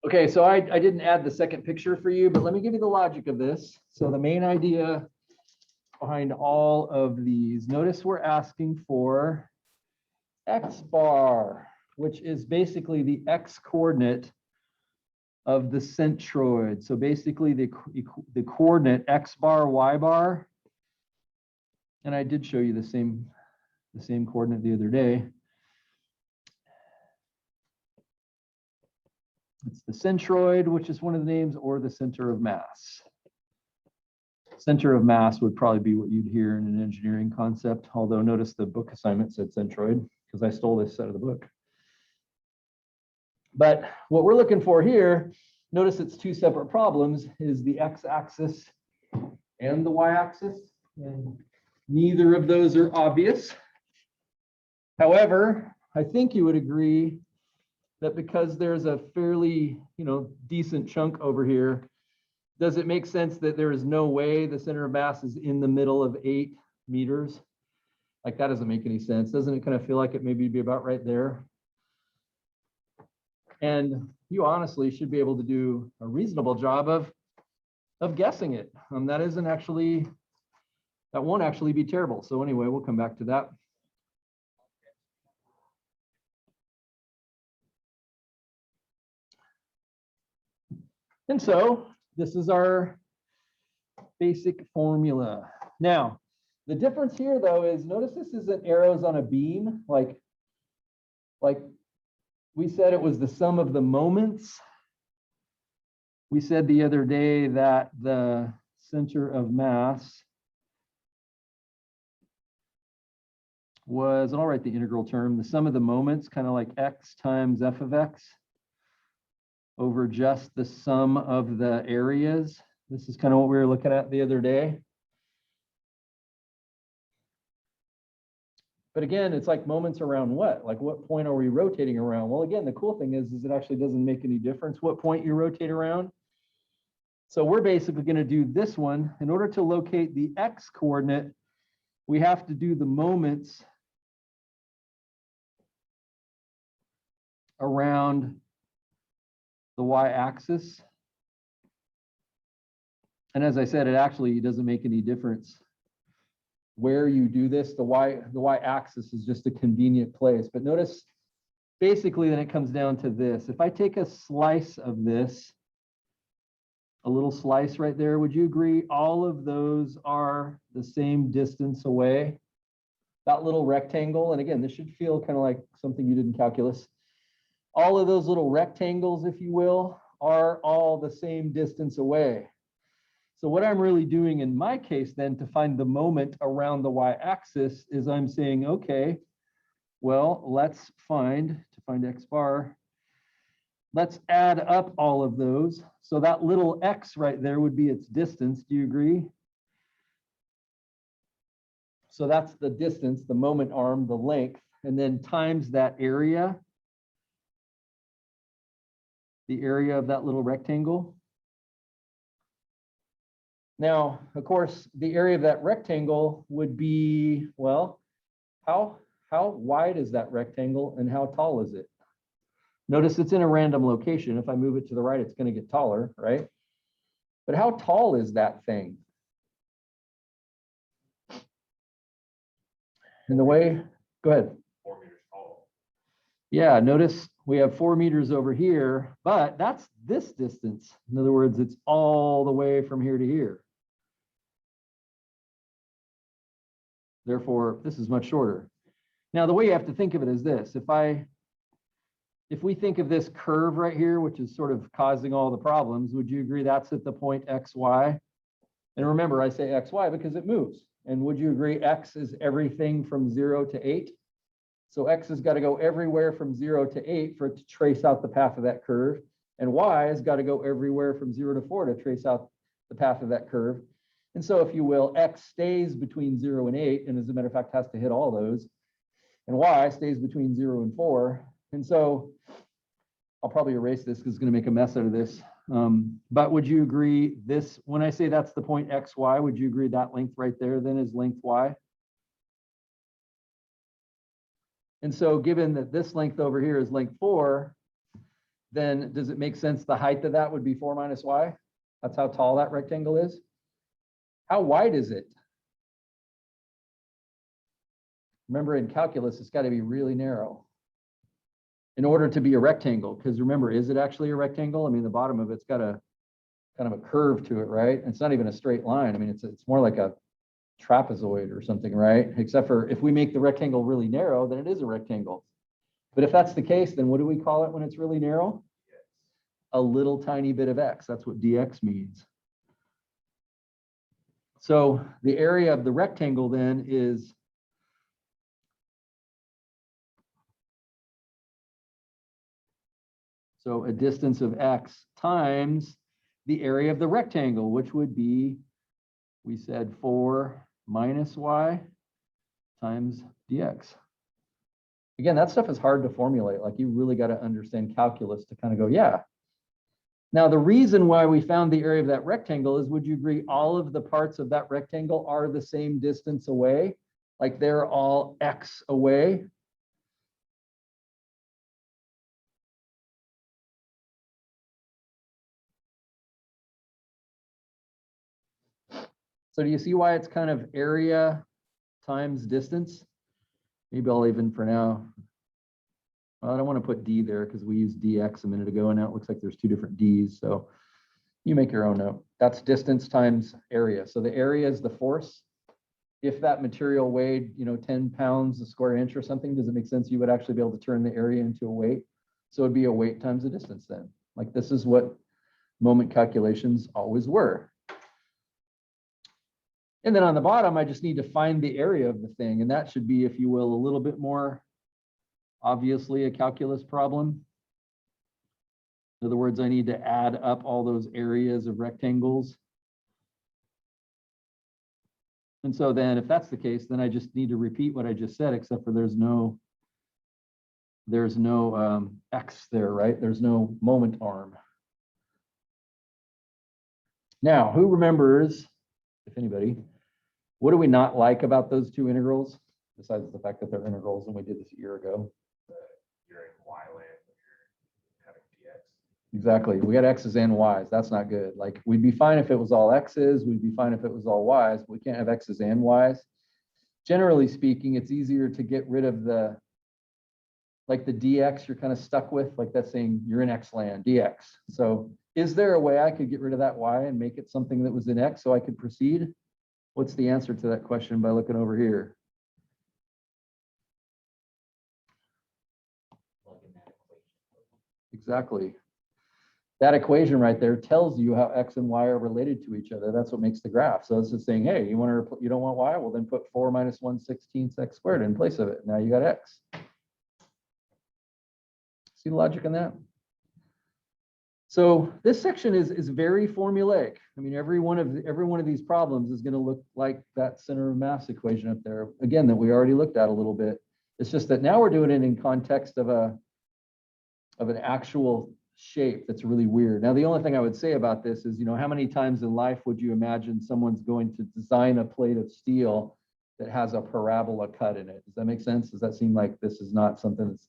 Okay, so I didn't add the second picture for you, but let me give you the logic of this. So the main idea behind all of these, notice we're asking for X bar, which is basically the X coordinate of the centroid. So basically the coordinate X bar, Y bar, and I did show you the same coordinate the other day. It's the centroid, which is one of the names, or the center of mass. Center of mass would probably be what you'd hear in an engineering concept, although notice the book assignment said centroid because I stole this out of the book. But what we're looking for here, notice it's two separate problems, is the x-axis and the y-axis. And neither of those are obvious. However, I think you would agree that because there's a fairly, decent chunk over here, does it make sense that there is no way the center of mass is in the middle of 8 meters? Like that doesn't make any sense. Doesn't it kind of feel like it maybe be about right there? And you honestly should be able to do a reasonable job of guessing it. That won't actually be terrible. So anyway, we'll come back to that. And so this is our basic formula. Now, the difference here though is notice this isn't arrows on a beam. Like we said it was the sum of the moments. We said the other day that the center of mass was, and I'll write the integral term, the sum of the moments, kind of like x times f of x over just the sum of the areas. This is kind of what we were looking at the other day. But again, it's like moments around what? Like what point are we rotating around? Well, again, the cool thing is it actually doesn't make any difference what point you rotate around. So we're basically going to do this one. In order to locate the x coordinate, we have to do the moments around the y-axis. And as I said, it actually doesn't make any difference where you do this. The y-axis is just a convenient place. But notice, basically, then it comes down to this. If I take a slice of this, a little slice right there, would you agree all of those are the same distance away? That little rectangle, and again, this should feel kind of like something you did in calculus. All of those little rectangles, if you will, are all the same distance away. So what I'm really doing in my case then to find the moment around the y-axis is I'm saying, okay, well, let's find x bar, let's add up all of those. So that little x right there would be its distance. Do you agree? So that's the distance, the moment arm, the length, and then times that area, the area of that little rectangle. Now, of course, the area of that rectangle would be, well, how wide is that rectangle and how tall is it? Notice it's in a random location. If I move it to the right, it's going to get taller, right? But how tall is that thing? And the way, go ahead. 4 meters tall. Yeah, notice we have 4 meters over here, but that's this distance. In other words, it's all the way from here to here. Therefore, this is much shorter. Now, the way you have to think of it is this. If we think of this curve right here, which is sort of causing all the problems, would you agree that's at the point x, y? And remember, I say x, y because it moves. And would you agree x is everything from 0 to 8? So x has got to go everywhere from 0 to 8 for it to trace out the path of that curve. And y has got to go everywhere from 0 to 4 to trace out the path of that curve. And so, if you will, x stays between 0 and 8, and as a matter of fact, has to hit all those. And y stays between 0 and 4. And so, I'll probably erase this because it's going to make a mess out of this. But would you agree this, when I say that's the point x, y, would you agree that length right there then is length y? And so given that this length over here is length 4, then does it make sense the height of that would be 4 minus y? That's how tall that rectangle is. How wide is it? Remember, in calculus, it's got to be really narrow in order to be a rectangle. Because remember, is it actually a rectangle? I mean, the bottom of it's got a kind of a curve to it, right? It's not even a straight line. I mean, it's more like a trapezoid or something, right? Except for if we make the rectangle really narrow, then it is a rectangle. But if that's the case, then what do we call it when it's really narrow? A little tiny bit of x. That's what dx means. So the area of the rectangle then is so a distance of x times the area of the rectangle, which would be, we said 4 minus y times dx. Again, that stuff is hard to formulate. Like, you really got to understand calculus to kind of go, yeah. Now, the reason why we found the area of that rectangle is, would you agree all of the parts of that rectangle are the same distance away? Like, they're all x away. So do you see why it's kind of area times distance? Maybe I'll even for now, well, I don't want to put d there because we used dx a minute ago, and now it looks like there's two different d's. So you make your own note. That's distance times area. So the area is the force. If that material weighed, 10 pounds a square inch or something, does it make sense you would actually be able to turn the area into a weight? So it'd be a weight times the distance then. Like, this is what moment calculations always were. And then on the bottom, I just need to find the area of the thing. And that should be, if you will, a little bit more obviously a calculus problem. In other words, I need to add up all those areas of rectangles. And so then if that's the case, then I just need to repeat what I just said, except for there's no x there, right? There's no moment arm. Now, who remembers, if anybody, what do we not like about those two integrals, besides the fact that they're integrals and we did this a year ago? You're in y land, you're having dx. Exactly. We got x's and y's. That's not good. Like, we'd be fine if it was all x's. We'd be fine if it was all y's. But we can't have x's and y's. Generally speaking, it's easier to get rid of the dx you're kind of stuck with. Like, that's saying you're in x land, dx. So is there a way I could get rid of that y and make it something that was in x so I could proceed? What's the answer to that question by looking over here? Exactly. That equation right there tells you how x and y are related to each other. That's what makes the graph. So it's just saying, hey, you don't want y? Well, then put 4 minus 1/16 x squared in place of it. Now you got x. See the logic in that? So this section is very formulaic. I mean, every one of these problems is going to look like that center of mass equation up there, again, that we already looked at a little bit. It's just that now we're doing it in context of an actual shape that's really weird. Now, the only thing I would say about this is, how many times in life would you imagine someone's going to design a plate of steel that has a parabola cut in it? Does that make sense? Does that seem like this is not something that's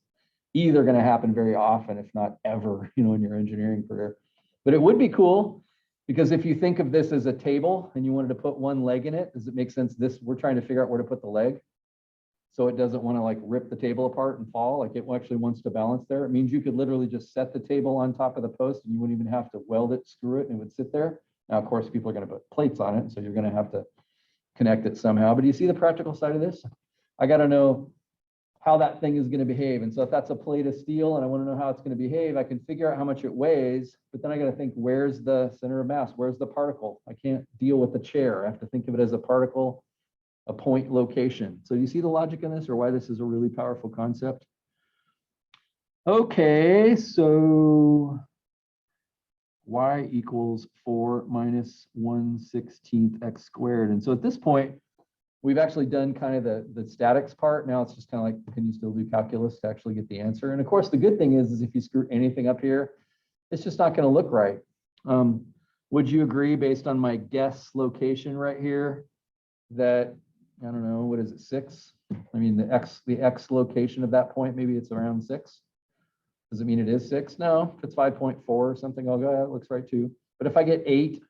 either going to happen very often, if not ever, in your engineering career? But it would be cool, because if you think of this as a table and you wanted to put one leg in it, does it make sense? We're trying to figure out where to put the leg, so it doesn't want to like rip the table apart and fall. Like, it actually wants to balance there. It means you could literally just set the table on top of the post and you wouldn't even have to weld it, screw it, and it would sit there. Now, of course, people are going to put plates on it, so you're going to have to connect it somehow. But do you see the practical side of this? I got to know how that thing is going to behave. And so if that's a plate of steel and I want to know how it's going to behave, I can figure out how much it weighs, but then I got to think, where's the center of mass? Where's the particle? I can't deal with the chair. I have to think of it as a particle, a point location. So you see the logic in this, or why this is a really powerful concept? Okay, so y equals 4 minus 1/16 x squared. And so at this point, we've actually done kind of the statics part. Now it's just kind of like, can you still do calculus to actually get the answer? And of course, the good thing is if you screw anything up here, it's just not going to look right. Would you agree, based on my guess location right here, that, I don't know, what is it, 6? I mean, the x location of that point, maybe it's around 6. Does it mean it is 6? No, if it's 5.4 or something, I'll go, that looks right too. But if I get 8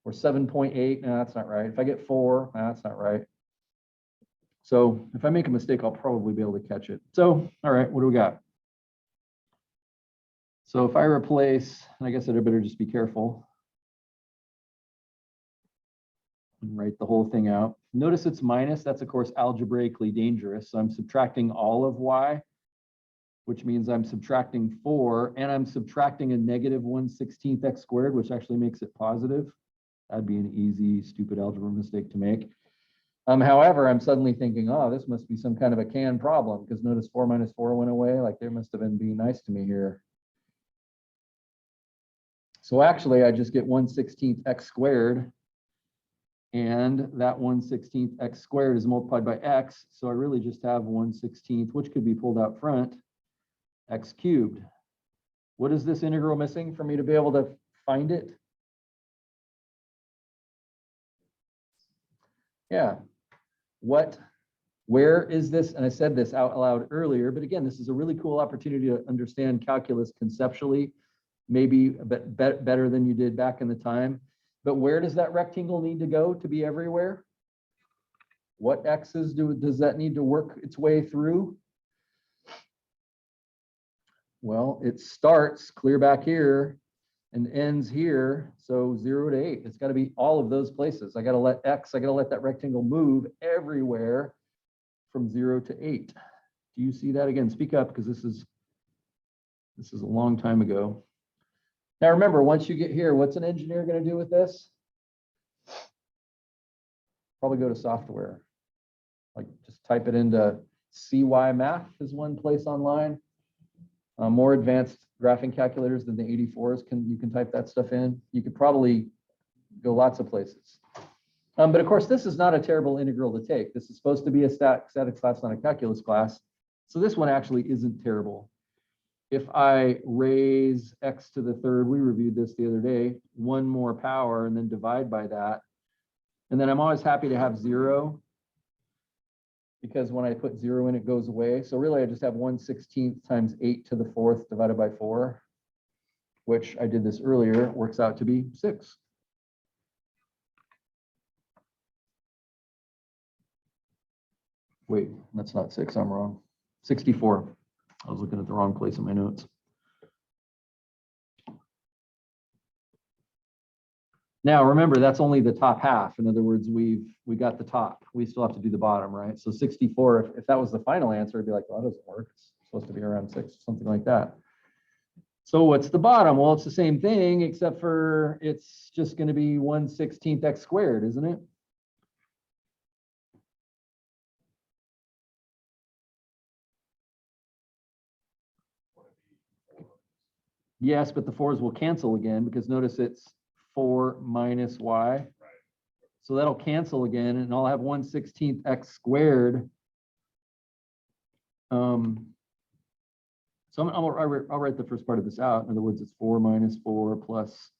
or 7.8, no, that's not right. If I get 4, no, that's not right. So if I make a mistake, I'll probably be able to catch it. So, all right, what do we got? So if I replace, and I guess I'd better just be careful and write the whole thing out. Notice it's minus. That's, of course, algebraically dangerous. So I'm subtracting all of y, which means I'm subtracting 4, and I'm subtracting a negative 1/16 x squared, which actually makes it positive. That'd be an easy, stupid algebra mistake to make. However, I'm suddenly thinking, oh, this must be some kind of a can problem, because notice 4 minus 4 went away. Like, they must have been being nice to me here. So actually, I just get 1/16 x squared, and that 1/16 x squared is multiplied by x. So I really just have 1/16, which could be pulled out front, x cubed. What is this integral missing for me to be able to find it? Yeah. Where is this? And I said this out loud earlier, but again, this is a really cool opportunity to understand calculus conceptually, maybe a bit better than you did back in the time. But where does that rectangle need to go to be everywhere? What x's does that need to work its way through? Well, it starts clear back here and ends here. So 0 to 8. It's got to be all of those places. I got to let that rectangle move everywhere from 0 to 8. Do you see that? Again, speak up, because this is a long time ago. Now remember, once you get here, what's an engineer going to do with this? Probably go to software. Like, just type it into CY Math is one place online. More advanced graphing calculators than the 84s you can type that stuff in. You could probably go lots of places. But of course, this is not a terrible integral to take. This is supposed to be a statics class, not a calculus class. So this one actually isn't terrible. If I raise x to the third, we reviewed this the other day, 1 more power, and then divide by that. And then I'm always happy to have 0, because when I put 0 in, it goes away. So really, I just have 1/16 times 8 to the 4th divided by 4, which I did this earlier, works out to be 6. Wait, that's not 6, I'm wrong. 64. I was looking at the wrong place in my notes. Now, remember, that's only the top half. In other words, we got the top. We still have to do the bottom, right? So 64, if that was the final answer, it'd be like, well, that doesn't work. It's supposed to be around 6, something like that. So what's the bottom? Well, it's the same thing, except for it's just going to be 1/16 x squared, isn't it? Yes, but the 4s will cancel again, because notice it's 4 minus y. Right. So that'll cancel again, and I'll have 1/16 x squared. So I'll write the first part of this out. In other words, it's 4 minus 4 plus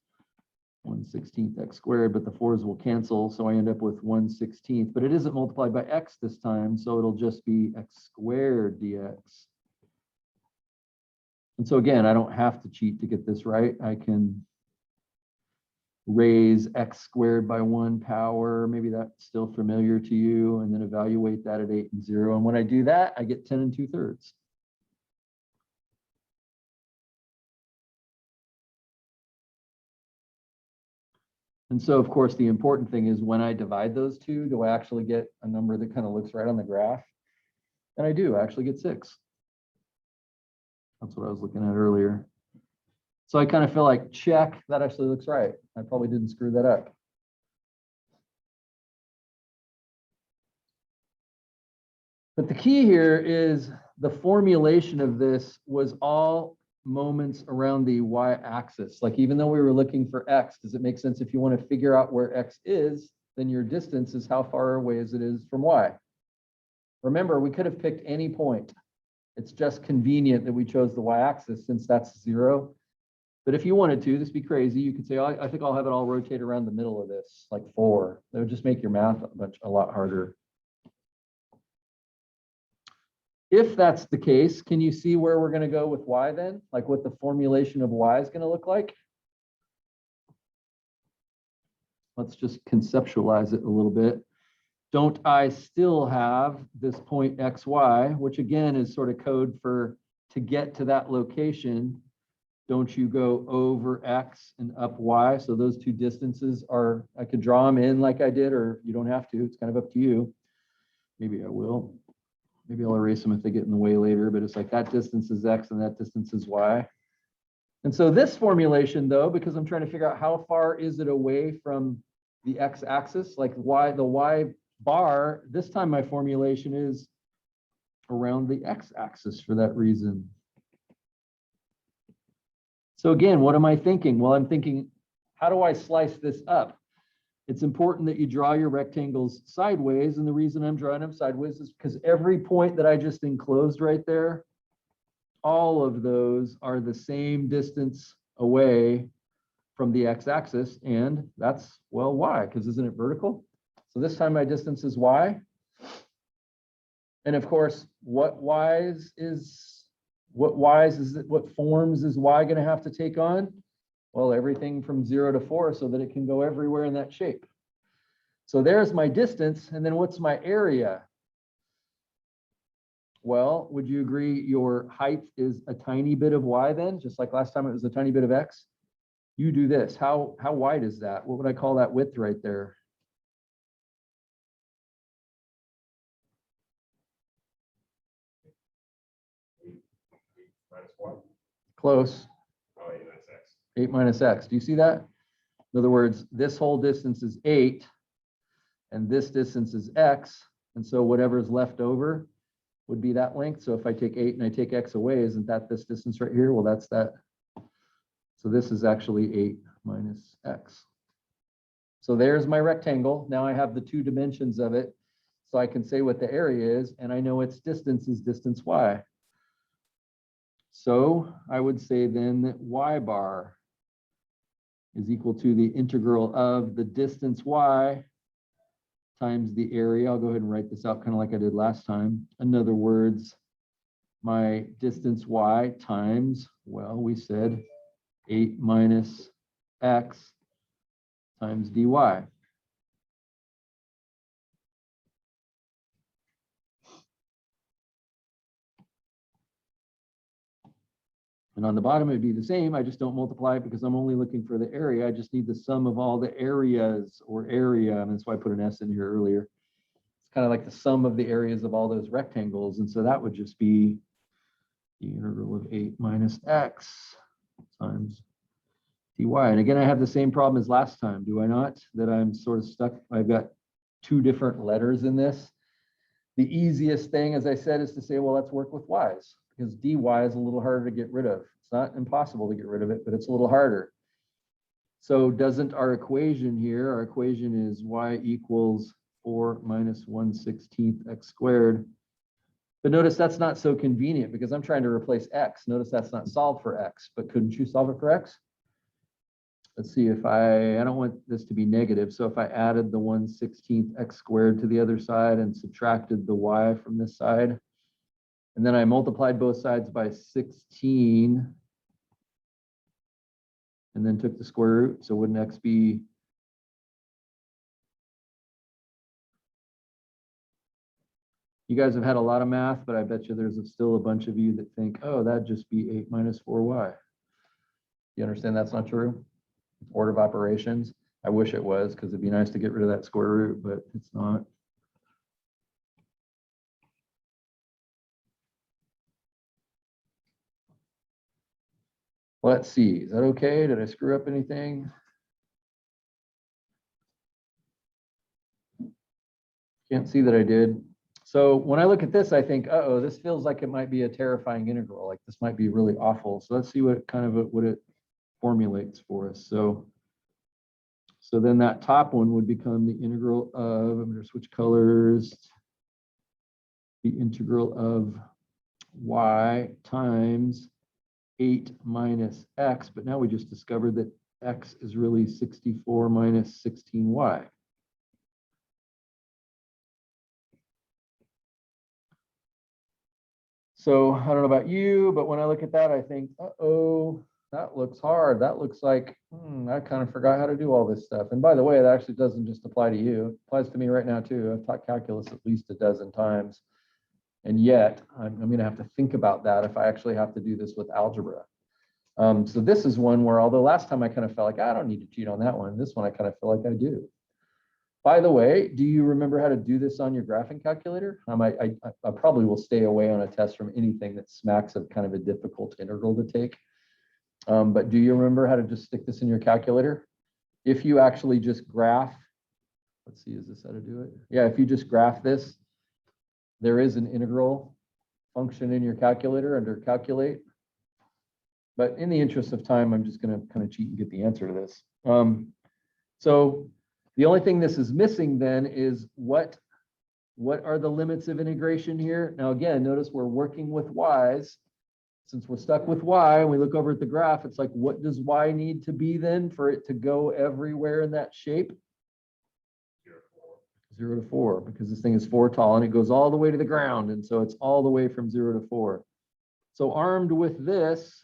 1/16 x squared, but the 4s will cancel, so I end up with 1/16. But it isn't multiplied by x this time, so it'll just be x squared dx. And so again, I don't have to cheat to get this right. I can raise x squared by 1 power. Maybe that's still familiar to you, and then evaluate that at 8 and 0. And when I do that, I get 10 2/3. And so, of course, the important thing is, when I divide those two, do I actually get a number that kind of looks right on the graph? And I do. I actually get 6. That's what I was looking at earlier. So I kind of feel like, check, that actually looks right. I probably didn't screw that up. But the key here is the formulation of this was all moments around the y-axis. Like, even though we were looking for x, does it make sense if you want to figure out where x is, then your distance is how far away as it is from y. Remember, we could have picked any point. It's just convenient that we chose the y-axis, since that's 0. But if you wanted to, this be crazy, you could say, oh, I think I'll have it all rotate around the middle of this, like 4. That would just make your math a lot harder. If that's the case, can you see where we're going to go with y then? Like what the formulation of y is going to look like? Let's just conceptualize it a little bit. Don't I still have this point xy, which again is sort of code for to get to that location, don't you go over x and up y? So those two distances are, I could draw them in like I did, or you don't have to. It's kind of up to you. Maybe I will. Maybe I'll erase them if they get in the way later, but it's like that distance is x and that distance is y. And so this formulation though, because I'm trying to figure out how far is it away from the x-axis, like y, the y bar, this time my formulation is around the x-axis for that reason. So again, what am I thinking? Well, I'm thinking, how do I slice this up? It's important that you draw your rectangles sideways. And the reason I'm drawing them sideways is because every point that I just enclosed right there, all of those are the same distance away from the x-axis. And that's, well, y, because isn't it vertical? So this time my distance is y. And of course, what forms is y going to have to take on? Well, everything from 0 to 4 so that it can go everywhere in that shape. So there's my distance. And then what's my area? Well, would you agree your height is a tiny bit of y then? Just like last time it was a tiny bit of x? You do this. How wide is that? What would I call that width right there? Minus one. Close. Oh, 8 minus x. 8 minus x. Do you see that? In other words, this whole distance is 8, and this distance is x. And so whatever's left over would be that length. So if I take 8 and I take x away, isn't that this distance right here? Well, that's that. So this is actually 8 minus x. So there's my rectangle. Now I have the 2 dimensions of it. So I can say what the area is, and I know its distance is distance y. So I would say then that y bar is equal to the integral of the distance y times the area. I'll go ahead and write this out kind of like I did last time. In other words, my distance y times, well, we said 8 minus x times dy. And on the bottom, it'd be the same. I just don't multiply it because I'm only looking for the area. I just need the sum of all the areas or area. And that's why I put an S in here earlier. It's kind of like the sum of the areas of all those rectangles. And so that would just be the integral of 8 minus x times dy. And again, I have the same problem as last time, do I not? That I'm sort of stuck. I've got 2 different letters in this. The easiest thing, as I said, is to say, well, let's work with y's, because dy is a little harder to get rid of. It's not impossible to get rid of it, but it's a little harder. So doesn't our equation here, our equation is y equals 4 minus 1/16 x squared. But notice that's not so convenient because I'm trying to replace x. Notice that's not solved for x, but couldn't you solve it for x? Let's see if I don't want this to be negative. So if I added the 1/16 x squared to the other side and subtracted the y from this side, and then I multiplied both sides by 16 and then took the square root. So wouldn't x be you guys have had a lot of math, but I bet you there's still a bunch of you that think, oh, that'd just be 8 minus 4y. You understand that's not true? Order of operations. I wish it was because it'd be nice to get rid of that square root, but it's not. Let's see. Is that okay? Did I screw up anything? Can't see that I did. So when I look at this, I think, uh-oh, this feels like it might be a terrifying integral. Like this might be really awful. So let's see what it formulates for us. So then that top one would become the integral of, I'm going to switch colors, the integral of y times 8 minus x. But now we just discovered that x is really 64 minus 16y. So I don't know about you, but when I look at that, I think, uh-oh, that looks hard. That looks like, I kind of forgot how to do all this stuff. And by the way, that actually doesn't just apply to you. It applies to me right now too. I've taught calculus at least a dozen times. And yet I'm going to have to think about that if I actually have to do this with algebra. So this is one where, although last time I kind of felt like I don't need to cheat on that one, this one I kind of feel like I do. By the way, do you remember how to do this on your graphing calculator? I probably will stay away on a test from anything that smacks of kind of a difficult integral to take. But do you remember how to just stick this in your calculator? If you actually just graph, let's see, is this how to do it? Yeah, if you just graph this, there is an integral function in your calculator under calculate. But in the interest of time, I'm just going to kind of cheat and get the answer to this. So the only thing this is missing then is what are the limits of integration here? Now, again, notice we're working with y's. Since we're stuck with y and we look over at the graph, it's like, what does y need to be then for it to go everywhere in that shape? 0 to 4, because this thing is 4 tall and it goes all the way to the ground. And so it's all the way from 0 to 4. So armed with this,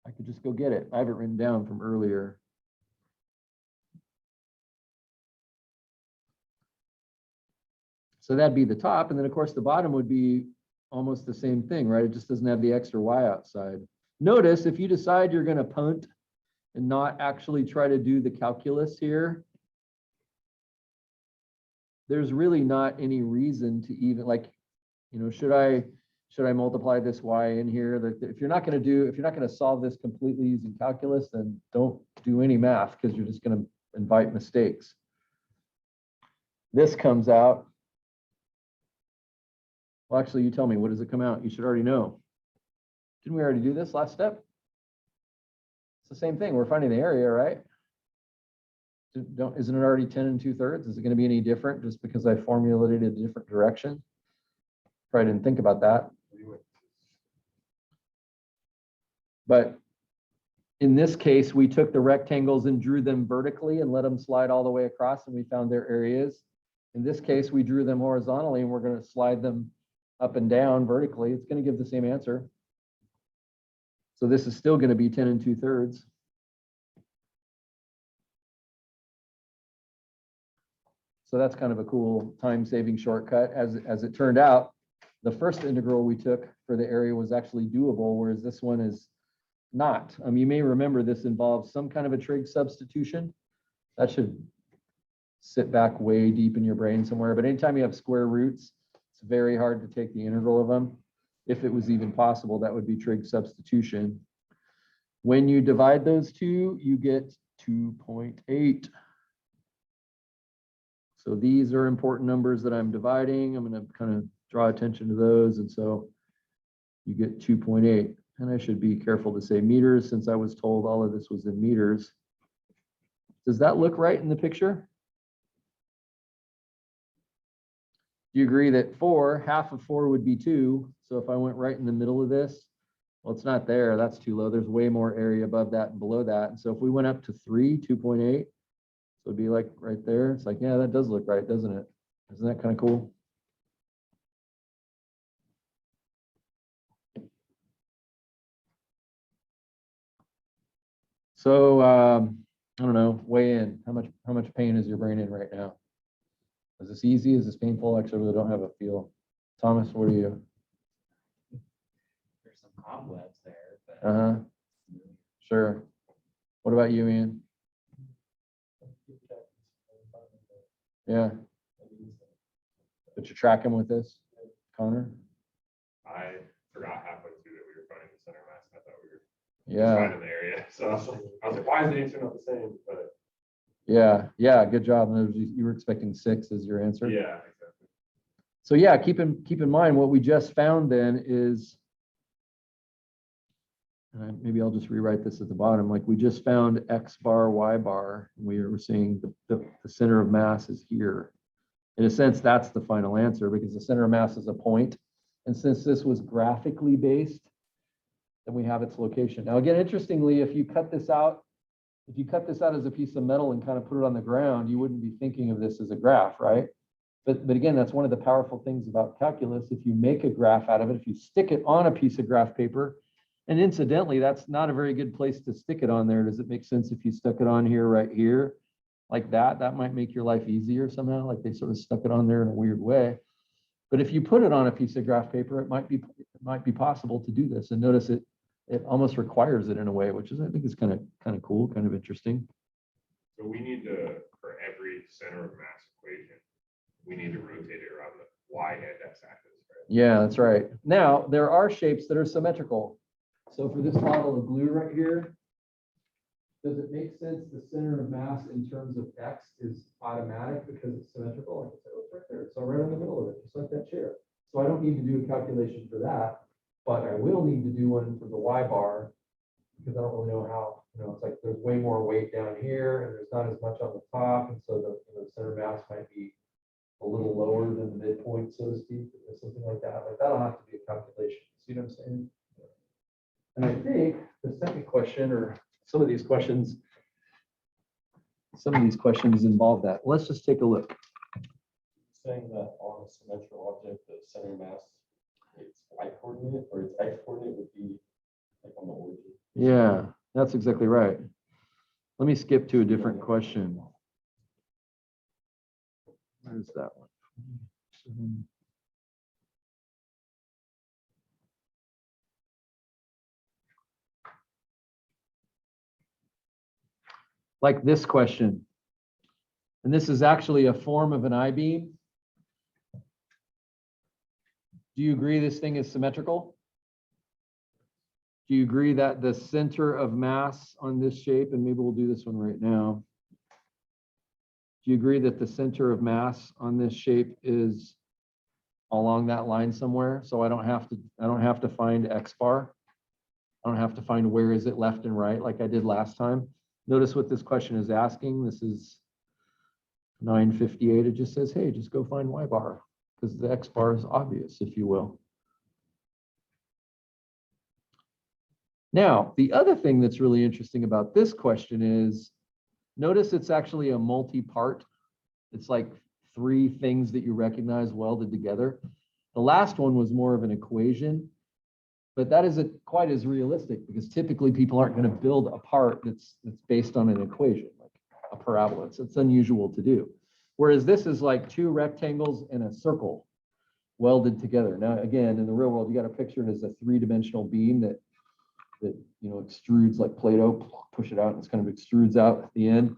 I could just go get it. I have it written down from earlier. So that'd be the top. And then of course the bottom would be almost the same thing, right? It just doesn't have the extra y outside. Notice if you decide you're going to punt and not actually try to do the calculus here, there's really not any reason to even, like, you know, should I multiply this y in here? If you're not going to solve this completely using calculus, then don't do any math because you're just going to invite mistakes. This comes out. Well, actually, you tell me, what does it come out? You should already know. Didn't we already do this last step? It's the same thing. We're finding the area, right? Isn't it already 10 2/3? Is it going to be any different just because I formulated it a different direction? Probably didn't think about that. But in this case, we took the rectangles and drew them vertically and let them slide all the way across, and we found their areas. In this case, we drew them horizontally and we're going to slide them up and down vertically. It's going to give the same answer. So this is still going to be 10 2/3. So that's kind of a cool time-saving shortcut. As it turned out, the first integral we took for the area was actually doable, whereas this one is not. You may remember this involves some kind of a trig substitution. That should sit back way deep in your brain somewhere. But anytime you have square roots, it's very hard to take the integral of them. If it was even possible, that would be trig substitution. When you divide those two, you get 2.8. So these are important numbers that I'm dividing. I'm going to kind of draw attention to those. And so you get 2.8. And I should be careful to say meters since I was told all of this was in meters. Does that look right in the picture? Do you agree that 4, half of 4 would be 2? So if I went right in the middle of this, well, it's not there. That's too low. There's way more area above that and below that. And so if we went up to 3, 2.8, so it'd be like right there. It's like, yeah, that does look right, doesn't it? Isn't that kind of cool? So I don't know, weigh in. How much pain is your brain in right now? Is this easy? Is this painful? Actually, I really don't have a feel. Thomas, what are you? There's some cobwebs there, but Uh-huh. Sure. What about you, Ian? Yeah. But you're tracking with this, Connor? I forgot halfway through that we were finding the center mass. I thought we were Yeah. finding the area. So I was like, why is the answer not the same? But Yeah. Good job. And you were expecting 6 as your answer. yeah, exactly. So yeah, keep in mind what we just found then is, maybe I'll just rewrite this at the bottom. Like we just found X bar, Y bar. And we were seeing the center of mass is here. In a sense, that's the final answer because the center of mass is a point. And since this was graphically based, then we have its location. Now, again, interestingly, if you cut this out as a piece of metal and kind of put it on the ground, you wouldn't be thinking of this as a graph, right? But again, that's one of the powerful things about calculus. If you make a graph out of it, if you stick it on a piece of graph paper, and incidentally, that's not a very good place to stick it on there. Does it make sense if you stuck it on here, right here, like that? That might make your life easier somehow, like they sort of stuck it on there in a weird way. But if you put it on a piece of graph paper, it might be possible to do this. And notice it almost requires it in a way, which is, I think, is kind of cool, kind of interesting. So we need to, for every center of mass equation, we need to rotate it around the y and x axis, right? Yeah, that's right. Now, there are shapes that are symmetrical. So for this model of glue right here, does it make sense the center of mass in terms of x is automatic because it's symmetrical? Like I said, it's right there. It's right in the middle of it, just like that chair. So I don't need to do a calculation for that, but I will need to do one for the y bar because I don't really know how, it's like there's way more weight down here and there's not as much on the top. And so the center mass might be a little lower than the midpoint, so to speak, or something like that. Like that'll have to be a calculation. See what I'm saying? And I think the second question, or some of these questions involve that. Let's just take a look. Saying that on a symmetrical object, the center mass, its y coordinate or its x coordinate would be like on the origin. Yeah, that's exactly right. Let me skip to a different question. Where's that one? Like this question. And this is actually a form of an I-beam. Do you agree this thing is symmetrical? Do you agree that the center of mass on this shape, and maybe we'll do this one right now. Do you agree that the center of mass on this shape is along that line somewhere? So I don't have to find X bar. I don't have to find where is it left and right like I did last time. Notice what this question is asking. This is 958. It just says, hey, just go find Y bar because the X bar is obvious, if you will. Now, the other thing that's really interesting about this question is, notice it's actually a multi-part. It's like three things that you recognize welded together. The last one was more of an equation, but that isn't quite as realistic because typically people aren't going to build a part that's based on an equation, like a parabola. It's unusual to do. Whereas this is like two rectangles and a circle welded together. Now, again, in the real world, you got to picture it as a three-dimensional beam that extrudes like Play-Doh, push it out, and it's kind of extrudes out at the end.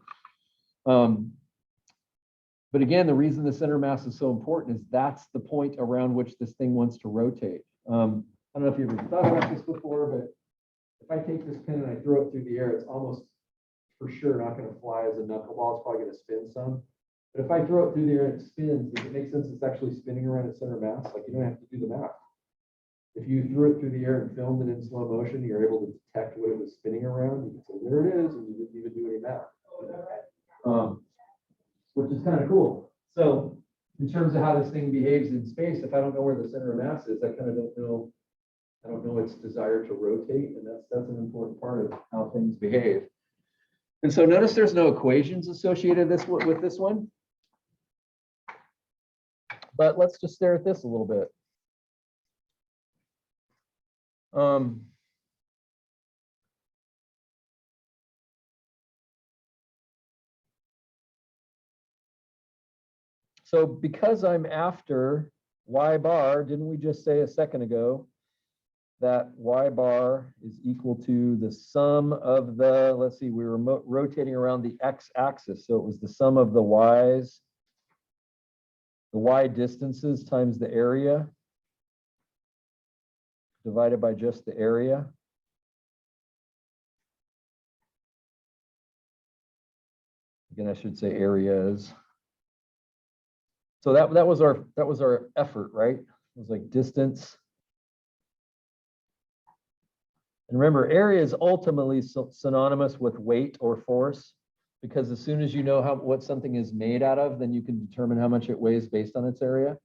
But again, the reason the center mass is so important is that's the point around which this thing wants to rotate. I don't know if you've ever thought about this before, but if I take this pin and I throw it through the air, it's almost for sure not going to fly as a knuckleball. It's probably going to spin some. But if I throw it through the air and it spins, does it make sense it's actually spinning around its center mass? Like you don't have to do the math. If you threw it through the air and filmed it in slow motion, you're able to detect what it was spinning around. You can say, there it is, and you didn't even do any math. Which is kind of cool. So in terms of how this thing behaves in space, if I don't know where the center of mass is, I kind of don't know its desire to rotate, and that's an important part of how things behave. And so notice there's no equations associated with this one. But let's just stare at this a little bit. So because I'm after Y bar, didn't we just say a second ago that Y bar is equal to the sum of the, let's see, we were rotating around the X axis. So it was the sum of the Y's, the Y distances times the area divided by just the area. Again, I should say areas. So that was our effort, right? It was like distance. And remember, area is ultimately synonymous with weight or force, because as soon as you know what something is made out of, then you can determine how much it weighs based on its area.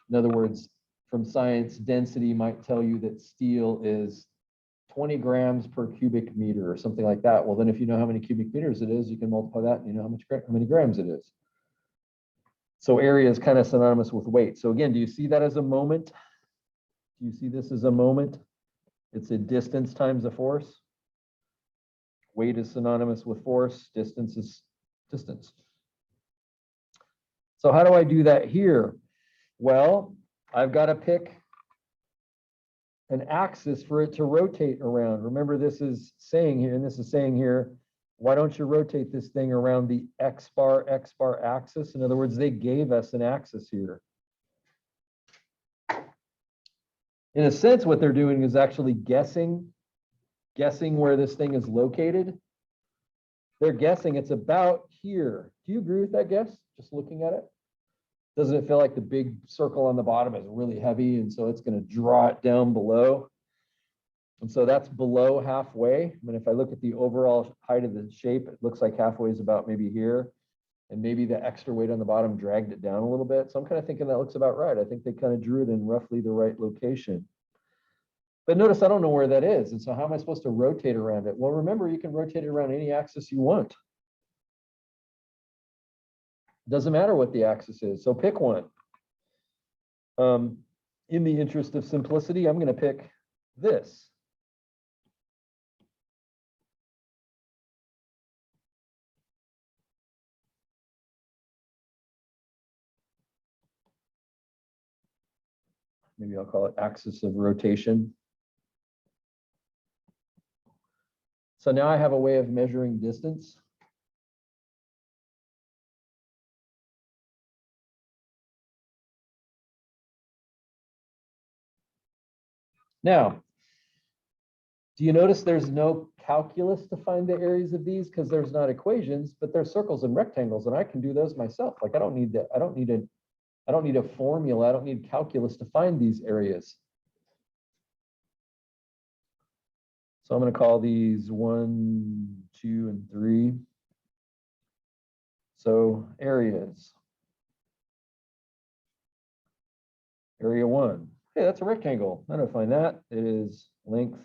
In other words, from science, density might tell you that steel is 20 grams per cubic meter or something like that. Well, then if you know how many cubic meters it is, you can multiply that and you know how many grams it is. So area is kind of synonymous with weight. So again, do you see that as a moment? Do you see this as a moment? It's a distance times a force. Weight is synonymous with force, distance is distance. So how do I do that here? Well, I've got to pick an axis for it to rotate around. Remember, this is saying here, and this is saying here, why don't you rotate this thing around the X bar axis? In other words, they gave us an axis here. In a sense, what they're doing is actually guessing where this thing is located. They're guessing it's about here. Do you agree with that guess? Just looking at it? Doesn't it feel like the big circle on the bottom is really heavy, and so it's going to draw it down below? And so that's below halfway. I mean, if I look at the overall height of the shape, it looks like halfway is about maybe here. And maybe the extra weight on the bottom dragged it down a little bit. So I'm kind of thinking that looks about right. I think they kind of drew it in roughly the right location. But notice I don't know where that is. And so how am I supposed to rotate around it? Well, remember, you can rotate it around any axis you want. Doesn't matter what the axis is. So pick one. In the interest of simplicity, I'm going to pick this. Maybe I'll call it axis of rotation. So now I have a way of measuring distance. Now, do you notice there's no calculus to find the areas of these because there's not equations, but there's circles and rectangles, and I can do those myself. Like I don't need a formula. I don't need calculus to find these areas. So I'm going to call these 1, 2, and 3. So areas. Area 1. Hey, that's a rectangle. I don't find that. It is length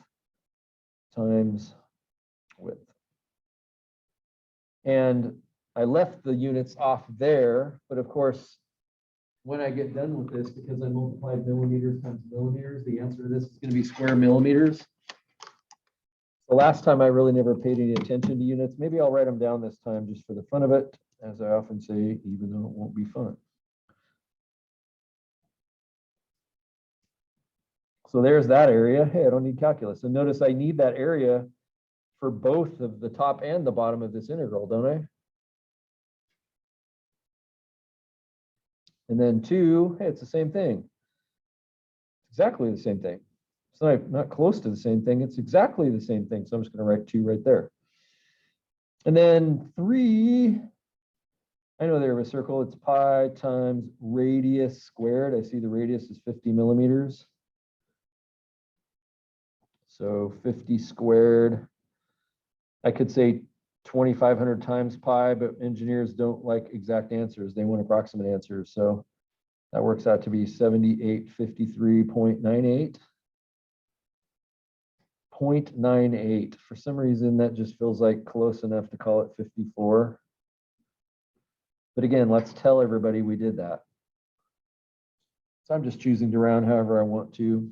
times width. And I left the units off there, but of course, when I get done with this, because I multiplied millimeters times millimeters, the answer to this is going to be square millimeters. The last time I really never paid any attention to units. Maybe I'll write them down this time just for the fun of it, as I often say, even though it won't be fun. So there's that area. Hey, I don't need calculus. And notice I need that area for both of the top and the bottom of this integral, don't I? And then 2, hey, it's the same thing. Exactly the same thing. It's not close to the same thing. It's exactly the same thing. So I'm just going to write 2 right there. And then 3, I know they're a circle. It's pi times radius squared. I see the radius is 50 millimeters. So 50 squared. I could say 2,500 times pi, but engineers don't like exact answers. They want approximate answers. So that works out to be 7853.98. 0.98. For some reason, that just feels like close enough to call it 54. But again, let's tell everybody we did that. So I'm just choosing to round however I want to.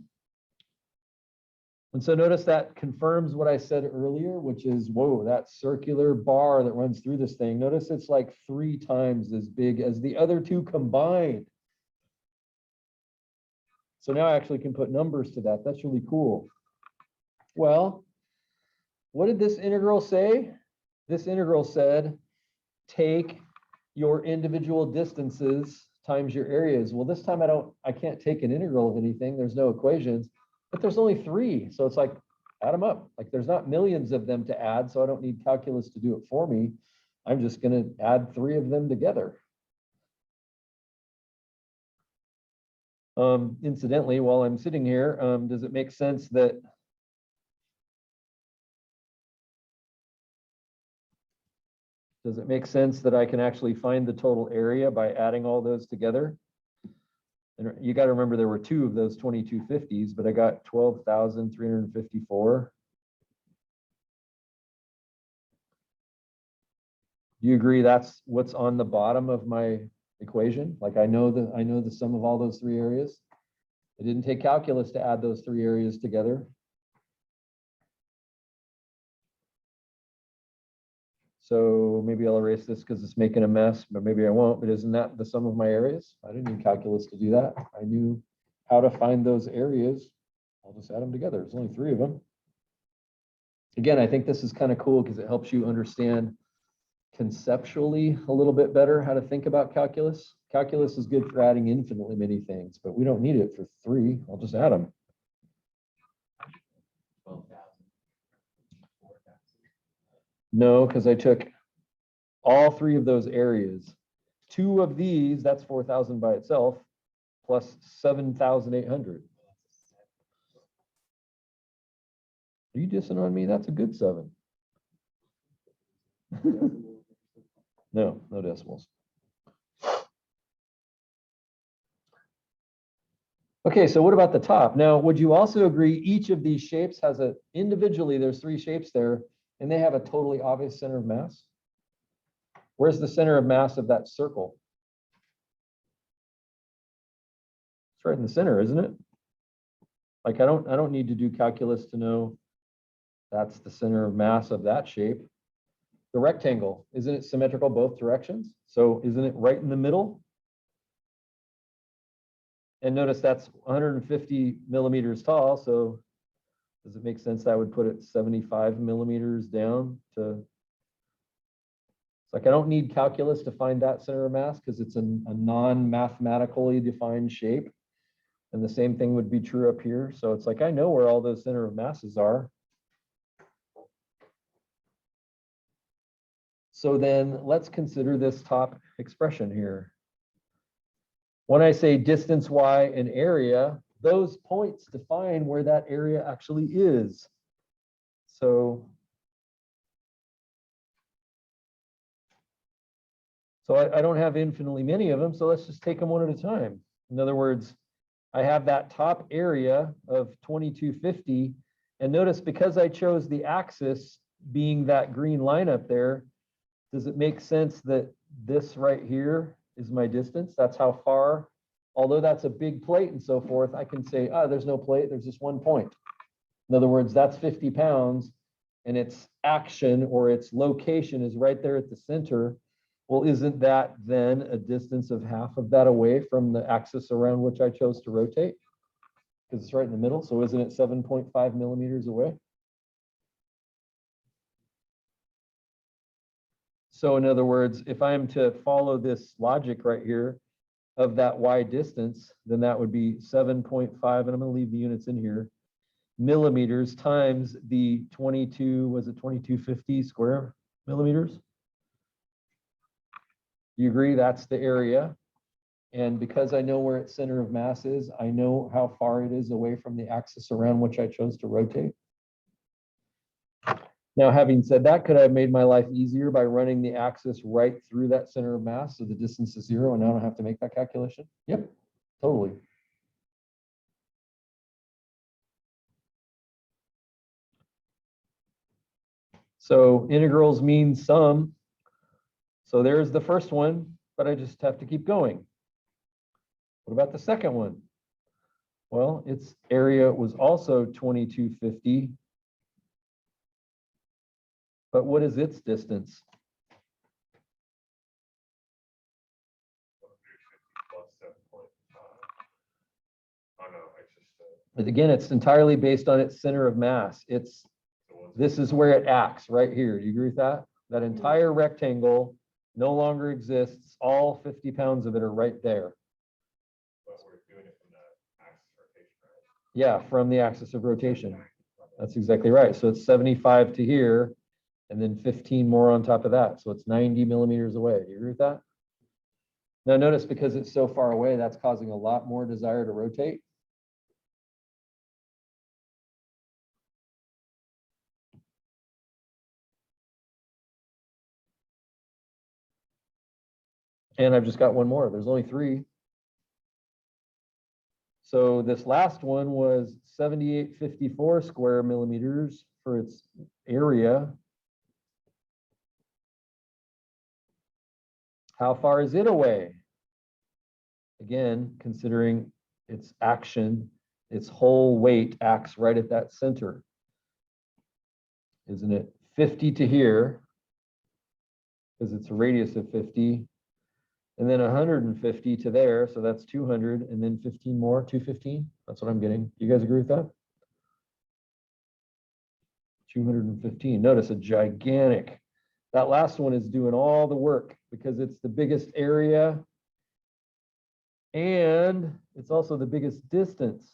And so notice that confirms what I said earlier, which is, whoa, that circular bar that runs through this thing. Notice it's like 3 times as big as the other 2 combined. So now I actually can put numbers to that. That's really cool. Well, what did this integral say? This integral said, take your individual distances times your areas. Well, this time I can't take an integral of anything. There's no equations. But there's only 3, so it's like, add them up. Like there's not millions of them to add, so I don't need calculus to do it for me. I'm just going to add 3 of them together. Incidentally, while I'm sitting here, does it make sense that I can actually find the total area by adding all those together? And you got to remember there were 2 of those 2250s, but I got 12,354. Do you agree that's what's on the bottom of my equation. Like I know the sum of all those three areas. It didn't take calculus to add those three areas together. So maybe I'll erase this because it's making a mess, but maybe I won't. But isn't that the sum of my areas? I didn't need calculus to do that. I knew how to find those areas. I'll just add them together. There's only three of them. Again, I think this is kind of cool because it helps you understand conceptually a little bit better how to think about calculus. Calculus is good for adding infinitely many things, but we don't need it for three. I'll just add them. 12,000. 4,000. No, because I took all three of those areas. Two of these, that's 4,000 by itself, plus 7,800. Are you dissing on me? That's a good 7. No decimals. Okay, so what about the top? Now, would you also agree each of these shapes has a, individually, there's 3 shapes there, and they have a totally obvious center of mass? Where's the center of mass of that circle? It's right in the center, isn't it? Like I don't need to do calculus to know that's the center of mass of that shape. The rectangle, isn't it symmetrical both directions? So isn't it right in the middle? And notice that's 150 millimeters tall. So does it make sense that would put it 75 millimeters down to? It's like I don't need calculus to find that center of mass because it's a non-mathematically defined shape. And the same thing would be true up here. So it's like I know where all those center of masses are. So then let's consider this top expression here. When I say distance y and area, those points define where that area actually is. So I don't have infinitely many of them, so let's just take them one at a time. In other words, I have that top area of 2250, and notice because I chose the axis being that green line up there, does it make sense that this right here is my distance? That's how far, although that's a big plate and so forth, I can say, there's no plate, there's just one point. In other words, that's 50 pounds and its action or its location is right there at the center. Well, isn't that then a distance of half of that away from the axis around which I chose to rotate? Because it's right in the middle, so isn't it 7.5 millimeters away? So in other words, if I'm to follow this logic right here of that y distance, then that would be 7.5, and I'm going to leave the units in here, millimeters times the 2250 square millimeters. You agree that's the area? And because I know where its center of mass is, I know how far it is away from the axis around which I chose to rotate. Now, having said that, could I have made my life easier by running the axis right through that center of mass so the distance is 0 and now I don't have to make that calculation? Yep, totally. So integrals mean sum. So there's the first one, but I just have to keep going. What about the second one? Well, its area was also 2250. But what is its distance? Plus 7.5. Oh no, it's just. But again, it's entirely based on its center of mass. This is where it acts right here. Do you agree with that? That entire rectangle no longer exists. All 50 pounds of it are right there. But we're doing it from the axis rotation, right? Yeah, from the axis of rotation. That's exactly right. So it's 75 to here, and then 15 more on top of that. So it's 90 millimeters away. Do you agree with that? Now notice because it's so far away, that's causing a lot more desire to rotate. And I've just got one more. There's only 3. So this last one was 7854 square millimeters for its area. How far is it away? again, considering its action, its whole weight acts right at that center. Isn't it 50 to here? Because it's a radius of 50. And then 150 to there, so that's 200, and then 15 more, 215. That's what I'm getting. You guys agree with that? 215. Notice a gigantic. That last one is doing all the work because it's the biggest area and it's also the biggest distance.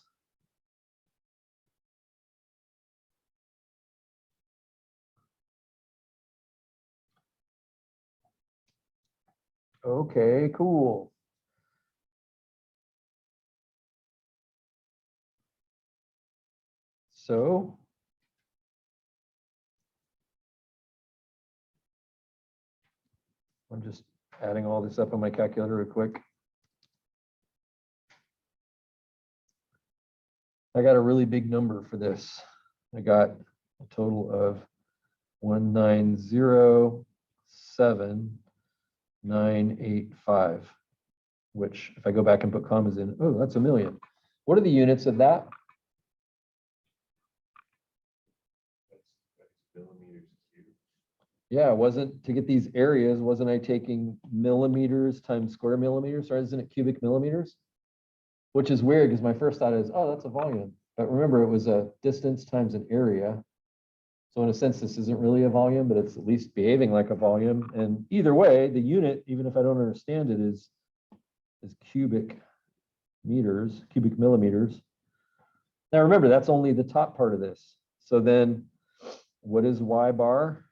Okay, cool. So I'm just adding all this up on my calculator real quick. I got a really big number for this. I got a total of 1907985, which if I go back and put commas in, oh, that's a million. What are the units of that? That's millimeters cubed. Yeah, wasn't to get these areas, wasn't I taking millimeters times square millimeters, or isn't it cubic millimeters? Which is weird because my first thought is, oh, that's a volume. But remember, it was a distance times an area. So in a sense, this isn't really a volume, but it's at least behaving like a volume. And either way, the unit, even if I don't understand it, is cubic meters, cubic millimeters. Now remember, that's only the top part of this. So then what is Y bar?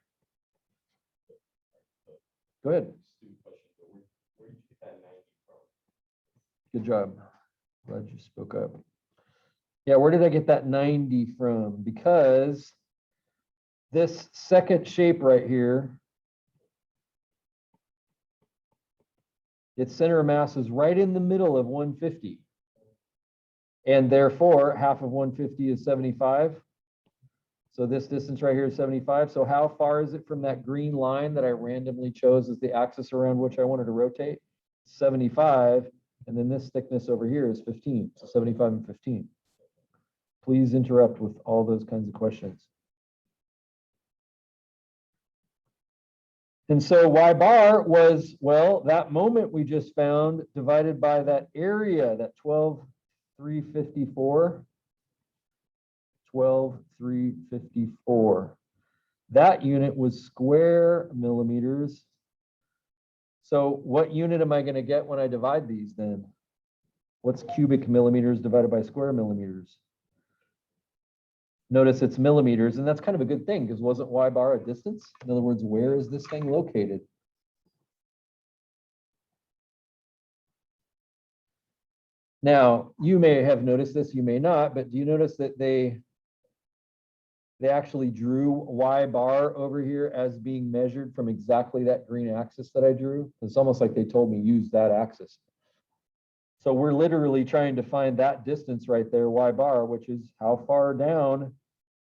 Go ahead. Stupid question, but where did you get that 90 from? Good job. Glad you spoke up. Yeah, where did I get that 90 from? Because this second shape right here, its center of mass is right in the middle of 150. And therefore, half of 150 is 75. So this distance right here is 75. So how far is it from that green line that I randomly chose as the axis around which I wanted to rotate? 75. And then this thickness over here is 15. So 75 and 15. Please interrupt with all those kinds of questions. And so Y bar was, well, that moment we just found divided by that area, that 12,354. 12,354. That unit was square millimeters. So what unit am I going to get when I divide these then? What's cubic millimeters divided by square millimeters? Notice it's millimeters, and that's kind of a good thing because wasn't Y bar a distance? In other words, where is this thing located? Now, you may have noticed this, you may not, but do you notice that they actually drew Y bar over here as being measured from exactly that green axis that I drew? It's almost like they told me use that axis. So we're literally trying to find that distance right there, Y bar, which is how far down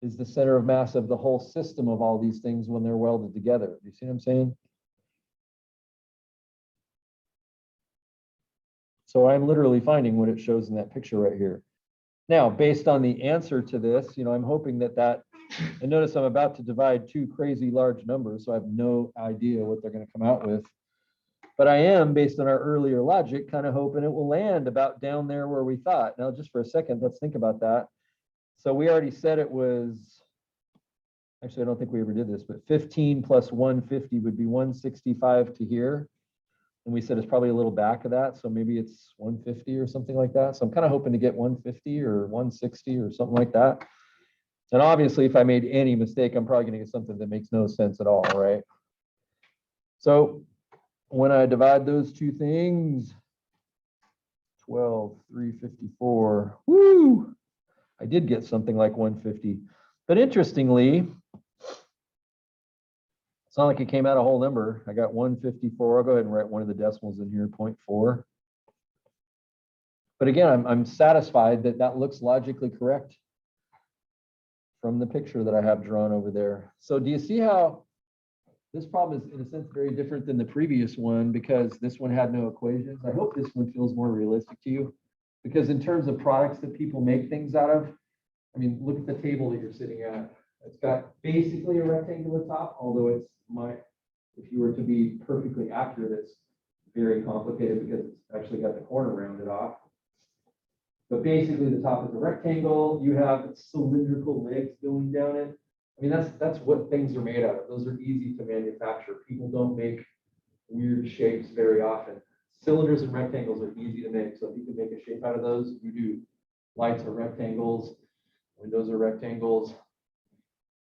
is the center of mass of the whole system of all these things when they're welded together. Do you see what I'm saying? So I'm literally finding what it shows in that picture right here. Now, based on the answer to this, I'm hoping that, and notice I'm about to divide two crazy large numbers, so I have no idea what they're going to come out with. But I am, based on our earlier logic, kind of hoping it will land about down there where we thought. Now, just for a second, let's think about that. So we already said it was, actually, I don't think we ever did this, but 15 plus 150 would be 165 to here. And we said it's probably a little back of that. So maybe it's 150 or something like that. So I'm kind of hoping to get 150 or 160 or something like that. And obviously, if I made any mistake, I'm probably going to get something that makes no sense at all, right? So when I divide those two things, 12,354, woo! I did get something like 150. But interestingly, it's not like it came out a whole number. I got 154. I'll go ahead and write one of the decimals in here, 0.4. But again, I'm satisfied that that looks logically correct from the picture that I have drawn over there. So do you see how this problem is in a sense very different than the previous one because this one had no equations. I hope this one feels more realistic to you. Because in terms of products that people make things out of, I mean, look at the table that you're sitting at. It's got basically a rectangular top, although if you were to be perfectly accurate, it's very complicated because it's actually got the corner rounded off. But basically the top is a rectangle. You have cylindrical legs going down it. I mean, that's what things are made out of. Those are easy to manufacture. People don't make weird shapes very often. Cylinders and rectangles are easy to make. So if you can make a shape out of those, you do. Lights are rectangles, windows are rectangles.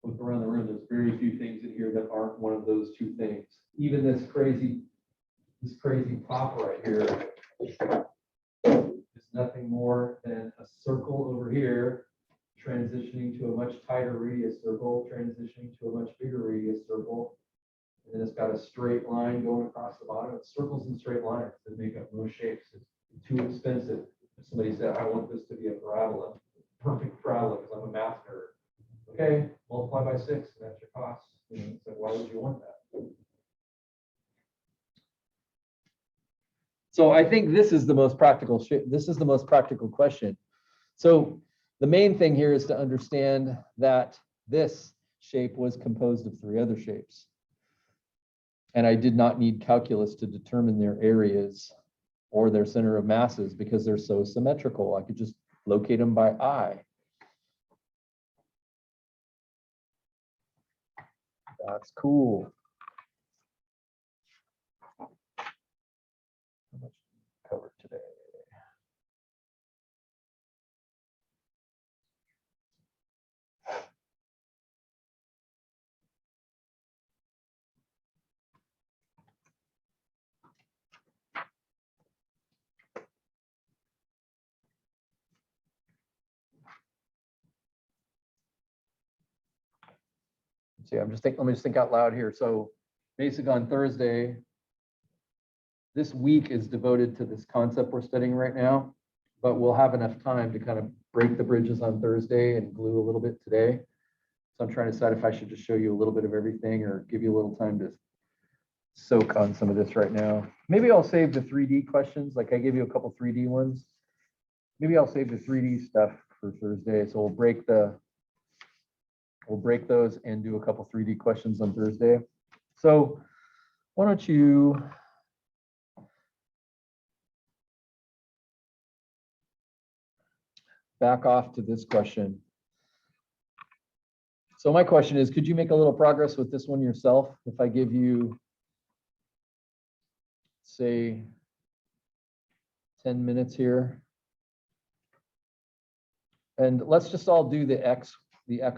Look around the room, there's very few things in here that aren't one of those two things. Even this crazy top right here is nothing more than a circle over here transitioning to a much tighter radius circle, transitioning to a much bigger radius circle. And then it's got a straight line going across the bottom. It's circles and straight lines that make up most shapes. It's too expensive. If somebody said, I want this to be a parabola, perfect parabola, because I'm a math nerd. Okay, multiply by 6, and that's your cost. You know, so why would you want that? So I think this is the most practical this is the most practical question. So the main thing here is to understand that this shape was composed of 3 other shapes. And I did not need calculus to determine their areas or their center of masses because they're so symmetrical. I could just locate them by eye. That's cool. How much covered today? See, let me just think out loud here. So basically on Thursday, this week is devoted to this concept we're studying right now, but we'll have enough time to kind of break the bridges on Thursday and glue a little bit today. So I'm trying to decide if I should just show you a little bit of everything or give you a little time to soak on some of this right now. Maybe I'll save the 3D questions. Like I gave you a couple 3D ones. Maybe I'll save the 3D stuff for Thursday. So we'll break those and do a couple 3D questions on Thursday. So why don't you back off to this question. So my question is, could you make a little progress with this one yourself? If I give you, say, 10 minutes here. And let's just all do the X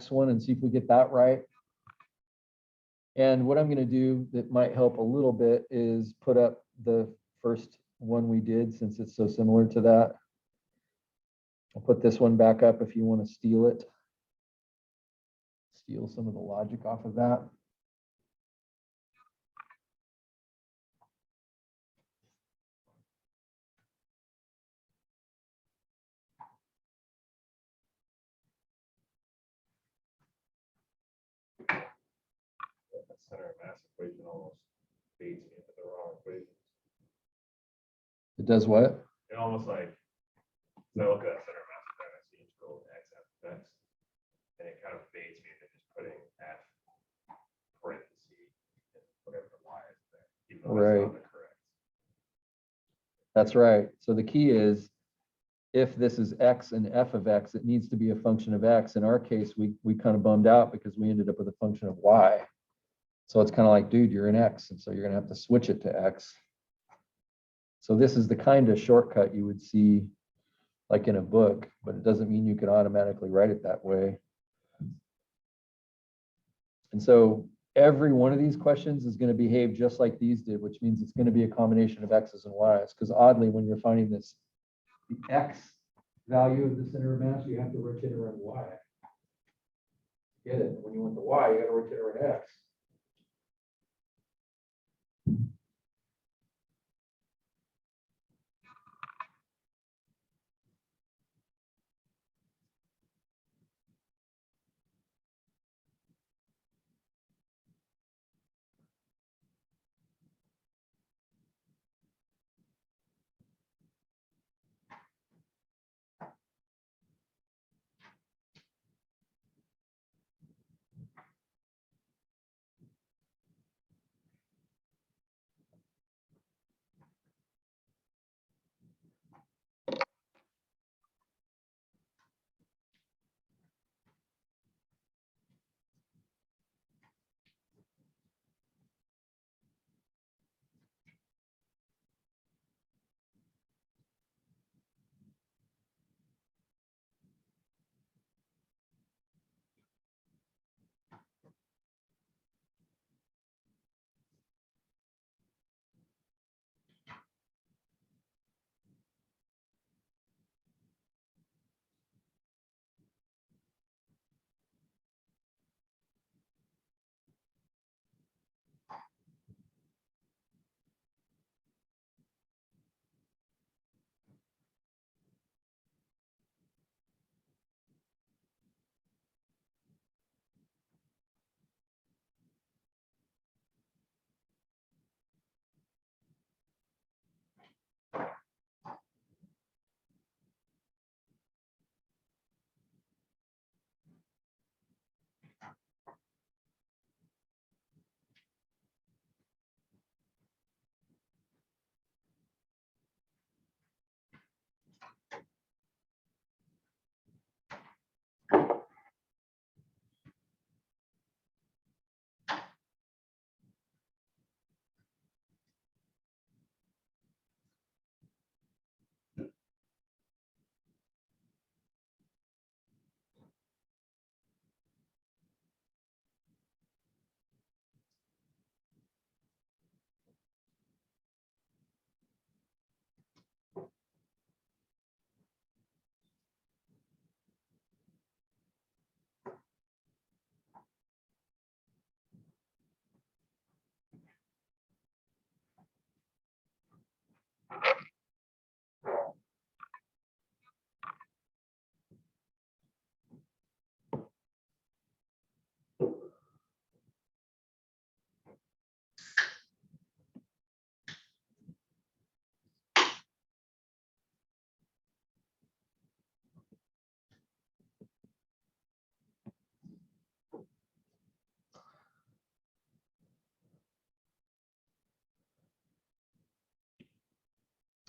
one and see if we get that right. And what I'm going to do that might help a little bit is put up the first one we did since it's so similar to that. I'll put this one back up if you want to steal it. Steal some of the logic off of that. That center of mass equation almost feeds me into the wrong equation. It does what? It almost like, so I look at that center of mass equation, I see integral x f of x, and it kind of fades me into just putting f parentheses and whatever the y is there, even though that's not the correct. That's right. So the key is, if this is x and f of x, it needs to be a function of x. In our case, we kind of bummed out because we ended up with a function of y. So it's kind of like, dude, you're in x, and so you're going to have to switch it to x. So this is the kind of shortcut you would see like in a book, but it doesn't mean you can automatically write it that way. And so every one of these questions is going to behave just like these did, which means it's going to be a combination of x's and y's. Because oddly, when you're finding this, the x value of the center of mass, you have to rotate around y. Get it? When you want the y, you got to rotate around x.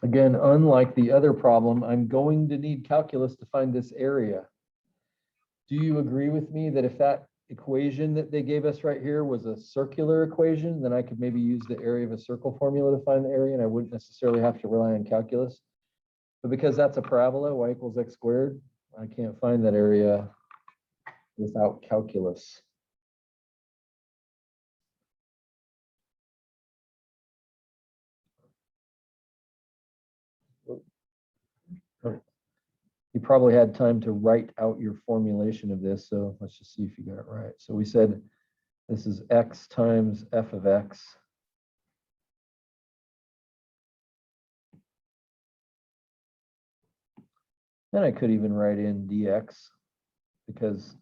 Again, unlike the other problem, I'm going to need calculus to find this area. Do you agree with me that if that equation that they gave us right here was a circular equation, then I could maybe use the area of a circle formula to find the area and I wouldn't necessarily have to rely on calculus? But because that's a parabola, y equals x squared, I can't find that area without calculus. You probably had time to write out your formulation of this, so let's just see if you got it right. So we said this is x times f of x. Then I could even write in dx because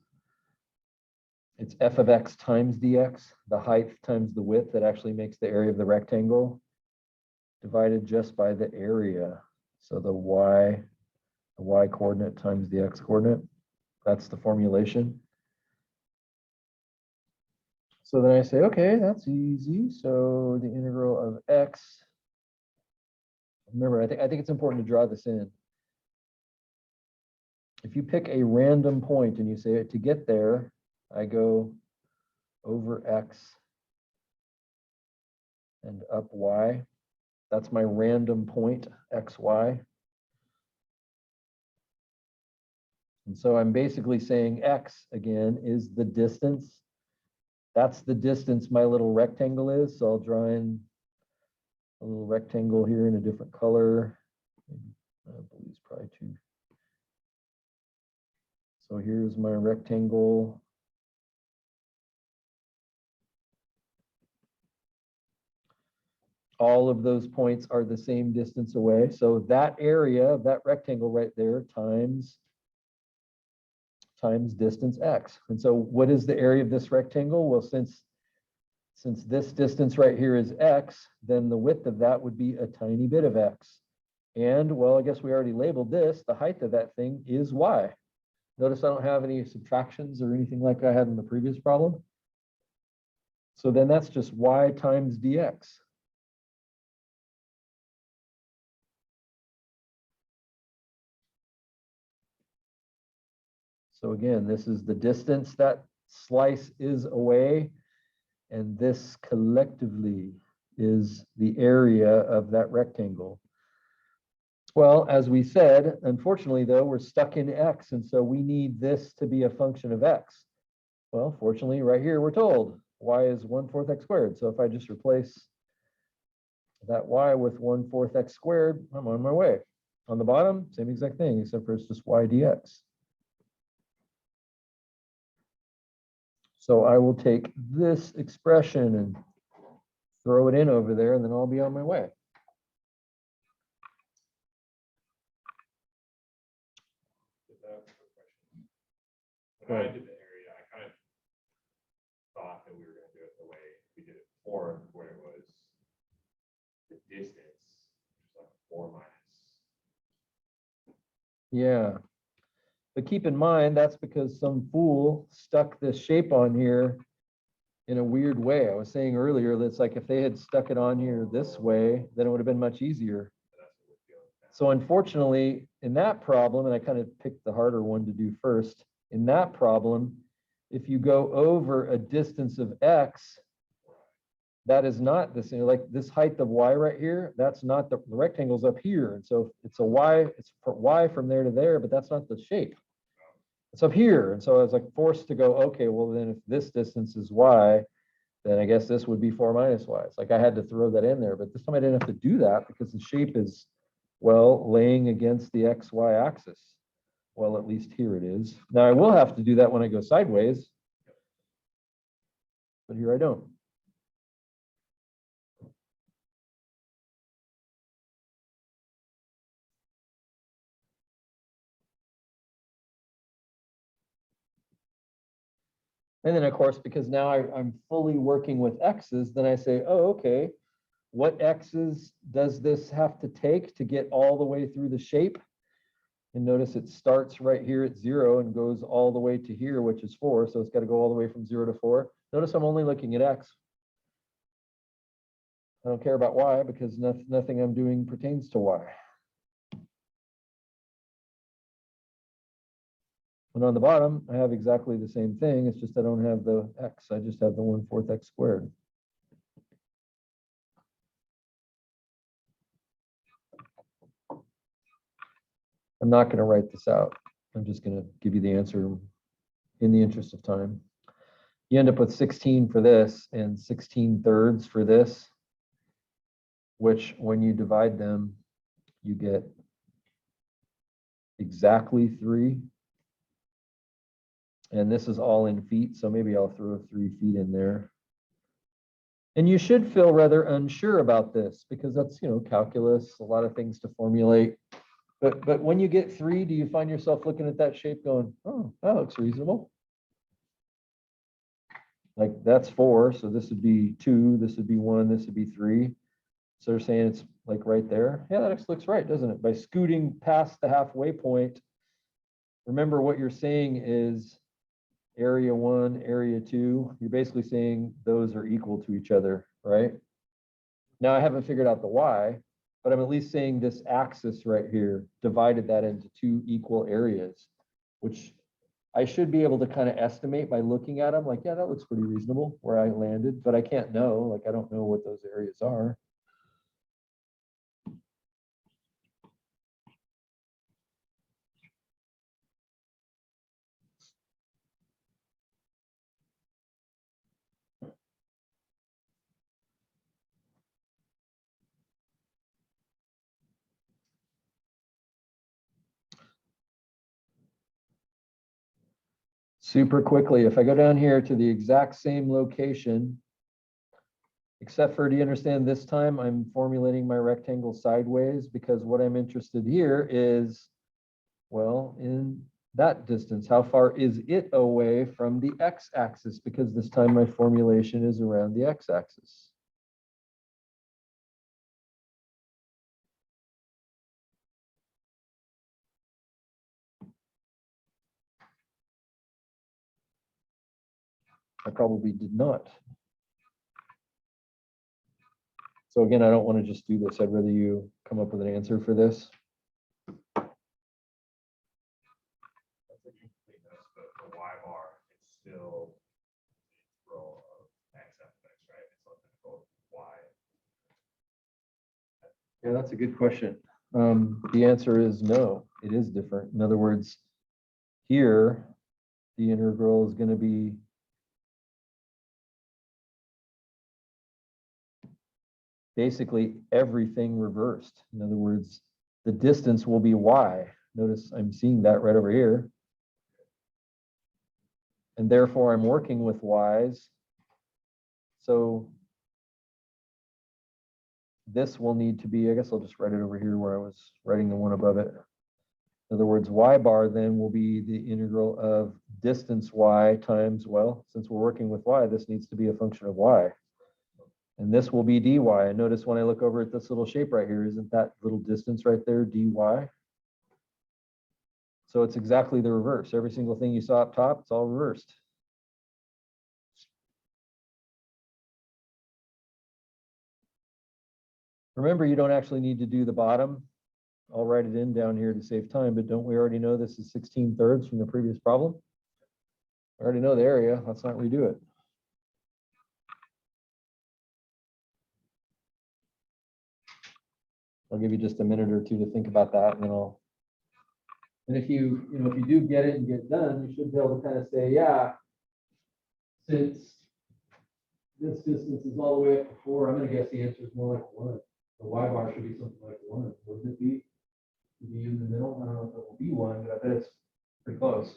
it's f of x times dx, the height times the width that actually makes the area of the rectangle divided just by the area. So the y coordinate times the x coordinate, that's the formulation. So then I say, okay, that's easy. So the integral of x, remember, I think it's important to draw this in. If you pick a random point and you say to get there, I go over x and up y. That's my random point, xy. And so I'm basically saying x, again, is the distance. That's the distance my little rectangle is. So I'll draw in a little rectangle here in a different color. I believe it's probably 2. So here's my rectangle. All of those points are the same distance away. So that area, that rectangle right there, times distance x. And so what is the area of this rectangle? Well, since this distance right here is x, then the width of that would be a tiny bit of x. And well, I guess we already labeled this, the height of that thing is y. Notice I don't have any subtractions or anything like I had in the previous problem. So then that's just y times dx. So again, this is the distance that slice is away, and this collectively is the area of that rectangle. Well, as we said, unfortunately, though, we're stuck in x, and so we need this to be a function of x. Well, fortunately, right here, we're told y is 1/4 x squared. So if I just replace that y with 1/4 x squared, I'm on my way. On the bottom, same exact thing, except for it's just y dx. So I will take this expression and throw it in over there, and then I'll be on my way. When I did the area, I kind of thought that we were going to do it the way we did it before, where it was the distance, like 4 minus. Yeah. But keep in mind, that's because some fool stuck this shape on here in a weird way. I was saying earlier, that's like if they had stuck it on here this way, then it would have been much easier. So unfortunately, in that problem, and I kind of picked the harder one to do first, in that problem, if you go over a distance of x, that is not the same, like this height of y right here, that's not the rectangle's up here. And so it's a y, it's for y from there to there, but that's not the shape. It's up here. And so I was like forced to go, okay, well then if this distance is y, then I guess this would be 4 minus y. It's like I had to throw that in there, but this time I didn't have to do that because the shape is, well, laying against the xy axis. Well, at least here it is. Now I will have to do that when I go sideways, but here I don't. And then of course, because now I'm fully working with x's, then I say, oh, okay, what x's does this have to take to get all the way through the shape? And notice it starts right here at 0 and goes all the way to here, which is 4. So it's got to go all the way from 0 to 4. Notice I'm only looking at x. I don't care about y because nothing I'm doing pertains to y. And on the bottom, I have exactly the same thing. It's just I don't have the x. I just have the 1/4 x squared. I'm not going to write this out. I'm just going to give you the answer in the interest of time. You end up with 16 for this and 16/3 for this, which when you divide them, you get exactly 3. And this is all in feet, so maybe I'll throw 3 feet in there. And you should feel rather unsure about this because that's, calculus, a lot of things to formulate. But when you get 3, do you find yourself looking at that shape going, oh, that looks reasonable? Like that's 4, so this would be 2, this would be 1, this would be 3. So they're saying it's like right there. Yeah, that looks right, doesn't it? By scooting past the halfway point, remember what you're saying is area 1, area 2. You're basically saying those are equal to each other, right? Now I haven't figured out the y, but I'm at least saying this axis right here divided that into 2 equal areas, which I should be able to kind of estimate by looking at them. Like, yeah, that looks pretty reasonable where I landed, but I can't know. Like, I don't know what those areas are. Super quickly, if I go down here to the exact same location, except for, do you understand this time I'm formulating my rectangle sideways because what I'm interested here is, well, in that distance, how far is it away from the x-axis? Because this time my formulation is around the x-axis. I probably did not. So again, I don't want to just do this. I'd rather you come up with an answer for this. That's a completeness, but the y bar, it's still the integral of x f of x, right? It's not the integral of y. Yeah, that's a good question. The answer is no, it is different. In other words, here, the integral is going to be basically everything reversed. In other words, the distance will be y. Notice I'm seeing that right over here. And therefore I'm working with y's. So this will need to be, I guess I'll just write it over here where I was writing the one above it. In other words, y bar then will be the integral of distance y times, well, since we're working with y, this needs to be a function of y. And this will be dy. And notice when I look over at this little shape right here, isn't that little distance right there dy? So it's exactly the reverse. Every single thing you saw up top, it's all reversed. Remember, you don't actually need to do the bottom. I'll write it in down here to save time, but don't we already know this is 16/3 from the previous problem? I already know the area. Let's not redo it. I'll give you just a minute or two to think about that, and then I'll. And if you do get it and get done, you should be able to kind of say, yeah, since this distance is all the way up to 4, I'm going to guess the answer is more like 1. The y bar should be something like 1, wouldn't it be? To be in the middle. I don't know if it will be 1, but I bet it's pretty close.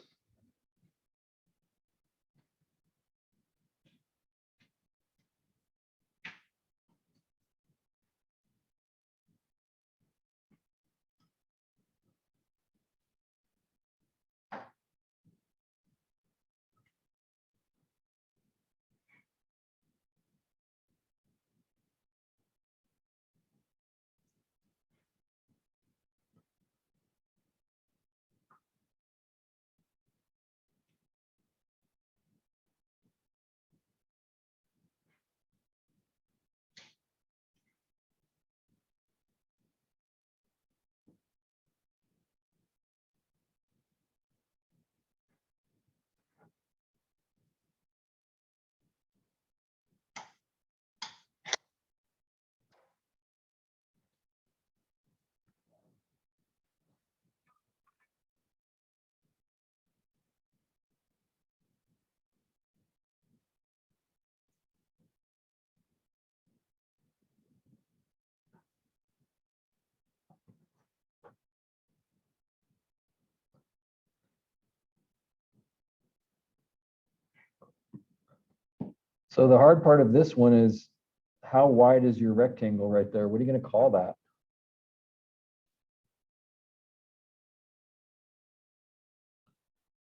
So the hard part of this one is how wide is your rectangle right there? What are you going to call that?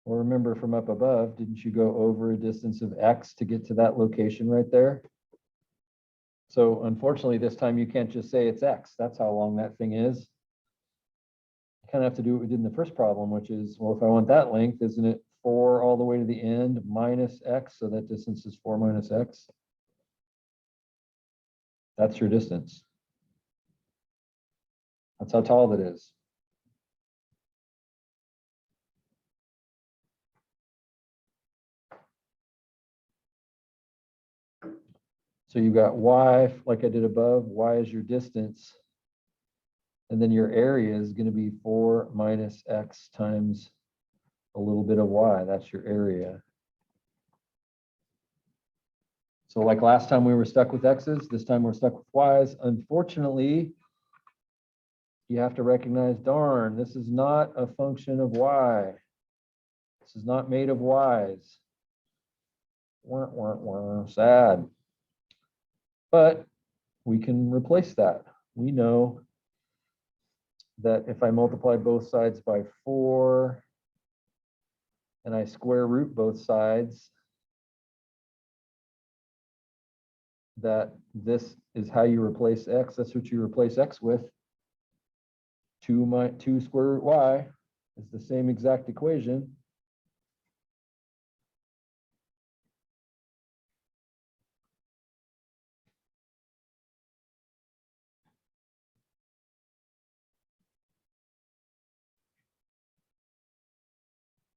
Well, remember from up above, didn't you go over a distance of X to get to that location right there? So unfortunately, this time you can't just say it's X. That's how long that thing is. You kind of have to do what we did in the first problem, which is, well, if I want that length, isn't it 4 all the way to the end minus X? So that distance is 4 minus X. That's your distance. That's how tall that is. So you got Y, like I did above, Y is your distance. And then your area is going to be 4 minus X times a little bit of Y. That's your area. So like last time we were stuck with X's, this time we're stuck with Y's. Unfortunately, you have to recognize, darn, this is not a function of Y. This is not made of Y's. Sad. But we can replace that. We know that if I multiply both sides by 4 and I square root both sides, that this is how you replace X. That's what you replace X with. 2 square root Y is the same exact equation.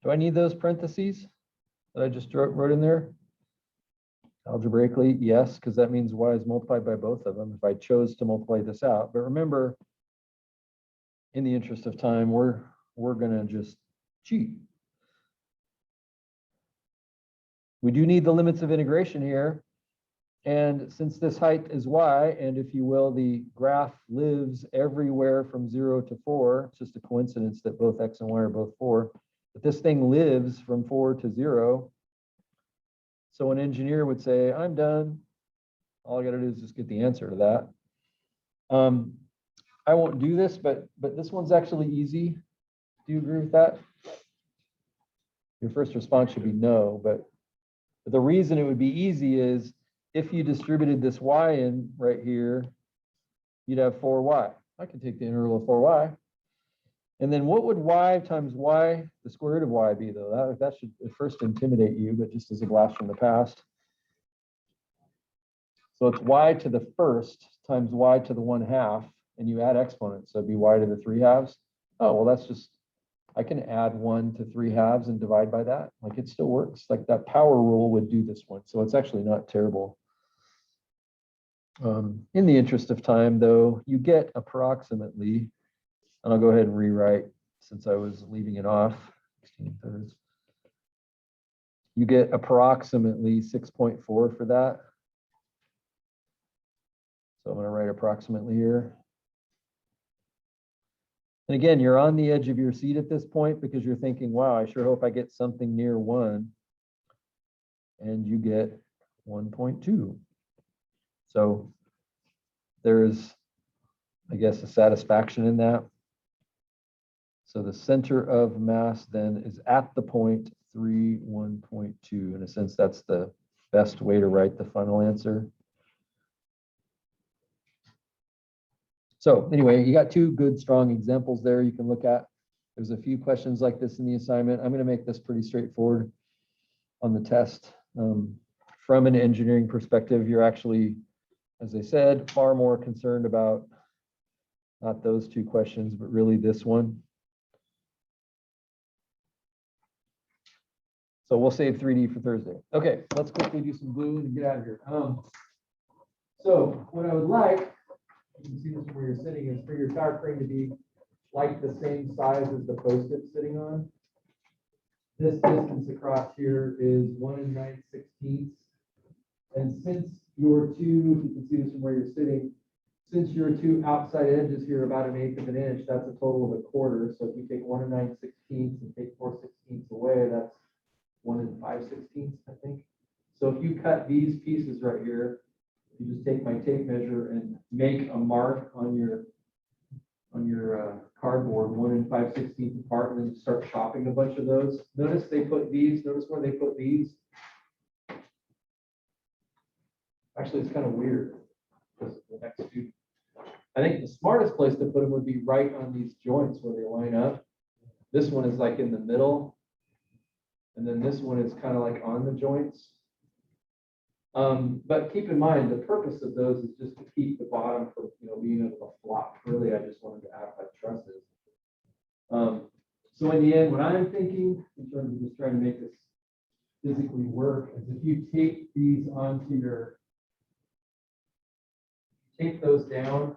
Do I need those parentheses that I just wrote in there? Algebraically, yes, because that means Y is multiplied by both of them if I chose to multiply this out. But remember, in the interest of time, we're going to just cheat. We do need the limits of integration here. And since this height is Y, and if you will, the graph lives everywhere from 0 to 4, it's just a coincidence that both X and Y are both 4. But this thing lives from 4 to 0. So an engineer would say, I'm done. All I got to do is just get the answer to that. I won't do this, but this one's actually easy. Do you agree with that? Your first response should be no, but the reason it would be easy is if you distributed this Y in right here, you'd have 4Y. I can take the integral of 4Y. And then what would Y times Y, the square root of Y be though? That should at first intimidate you, but just as a blast from the past. So it's Y to the first times Y to the 1/2, and you add exponents. So it'd be Y to the 3/2. Oh, well, that's just, I can add 1 to 3/2 and divide by that. Like it still works. Like that power rule would do this one. So it's actually not terrible. In the interest of time though, you get approximately, and I'll go ahead and rewrite since I was leaving it off, 16/3. You get approximately 6.4 for that. So I'm going to write approximately here. And again, you're on the edge of your seat at this point because you're thinking, wow, I sure hope I get something near 1. And you get 1.2. So there's, I guess, a satisfaction in that. So the center of mass then is at the point 3, 1.2. In a sense, that's the best way to write the final answer. So anyway, you got 2 good, strong examples there you can look at. There's a few questions like this in the assignment. I'm going to make this pretty straightforward on the test. From an engineering perspective, you're actually, as I said, far more concerned about not those 2 questions, but really this one. So we'll save 3D for Thursday. Okay, let's quickly do some glue and get out of here. So what I would like, you can see this from where you're sitting, is for your tower crane to be like the same size as the post it's sitting on. This distance across here is 1 9/16. And since your 2, if you can see this from where you're sitting, since your 2 outside edges here are about 1/8 of an inch, that's a total of 1/4. So if you take 1 9/16 and take 4/16 away, that's 1 5/16, I think. So if you cut these pieces right here, you just take my tape measure and make a mark on your cardboard, 1 5/16 apart, and then start chopping a bunch of those. Notice they put these, notice where they put these. Actually, it's kind of weird, because the next few, I think the smartest place to put them would be right on these joints where they line up. This one is like in the middle. And then this one is kind of like on the joints. But keep in mind, the purpose of those is just to keep the bottom from, being able to flop. Really, I just wanted to add like trusses. So in the end, what I'm thinking, in terms of just trying to make this physically work, is if you tape these onto tape those down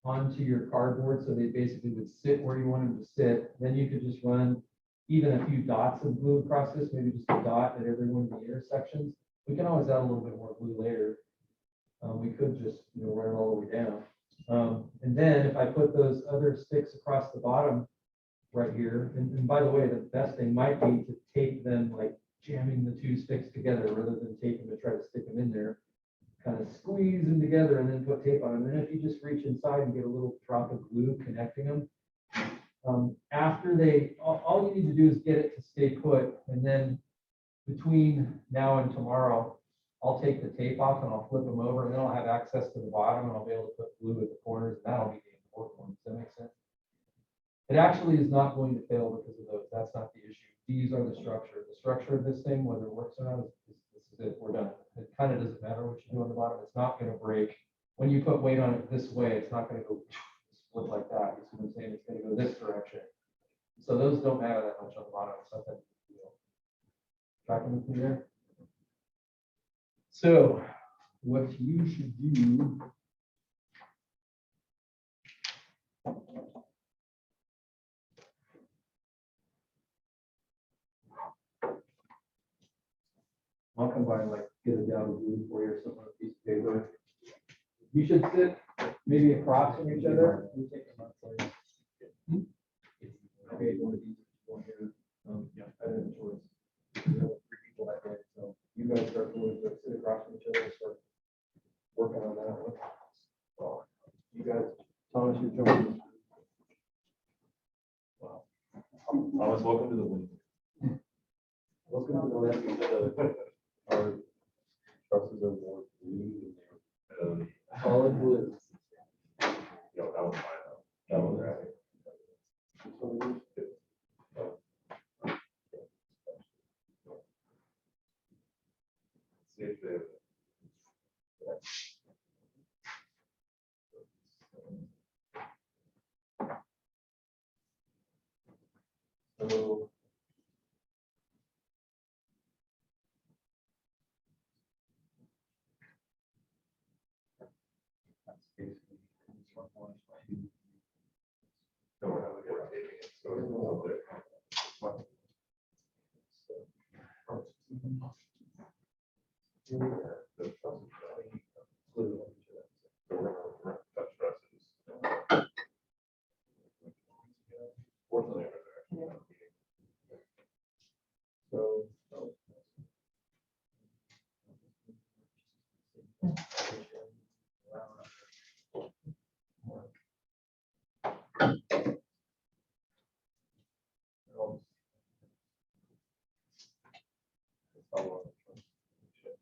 onto your cardboard so they basically would sit where you want them to sit, then you could just run even a few dots of glue across this, maybe just a dot at every one of the intersections. We can always add a little bit more glue later. We could just, run it all the way down. And then if I put those other sticks across the bottom right here, and by the way, the best thing might be to tape them, like jamming the two sticks together rather than taping to try to stick them in there. Kind of squeeze them together and then put tape on them. And if you just reach inside and get a little drop of glue connecting them, after all you need to do is get it to stay put. And then between now and tomorrow, I'll take the tape off and I'll flip them over, and then I'll have access to the bottom, and I'll be able to put glue at the corners, and that'll be the important one. Does that make sense? It actually is not going to fail because of those. That's not the issue. These are the structure. The structure of this thing, whether it works or not, this is it. We're done. It kind of doesn't matter what you do on the bottom. It's not going to break. When you put weight on it this way, it's not going to go split like that. You see what I'm saying? It's going to go this direction. So those don't matter that much on the bottom. It's not that big a deal. Tracking with me there? So what you should do I'll come by and like get a dab of glue for you or something on a piece of paper. You should sit maybe across from each other. You take them outside. Okay, one of these, one here. Yeah, I didn't have a choice. There were 3 people that day, so you guys start doing it, sit across from each other, and start working on that one. So you guys, Thomas, you're jumping. Wow. Thomas, welcome to the win. Welcome to the left. Our trusses are more blue than Solid blue. Yo, that was fine though. That was right. See if they. So That's basically this one was like, No, we're not looking at taping it, so it's a little bit. The trusses, glue on each of them. So we're gonna touch trusses. Fortunately, they're actually not meeting. So How long the trusses should.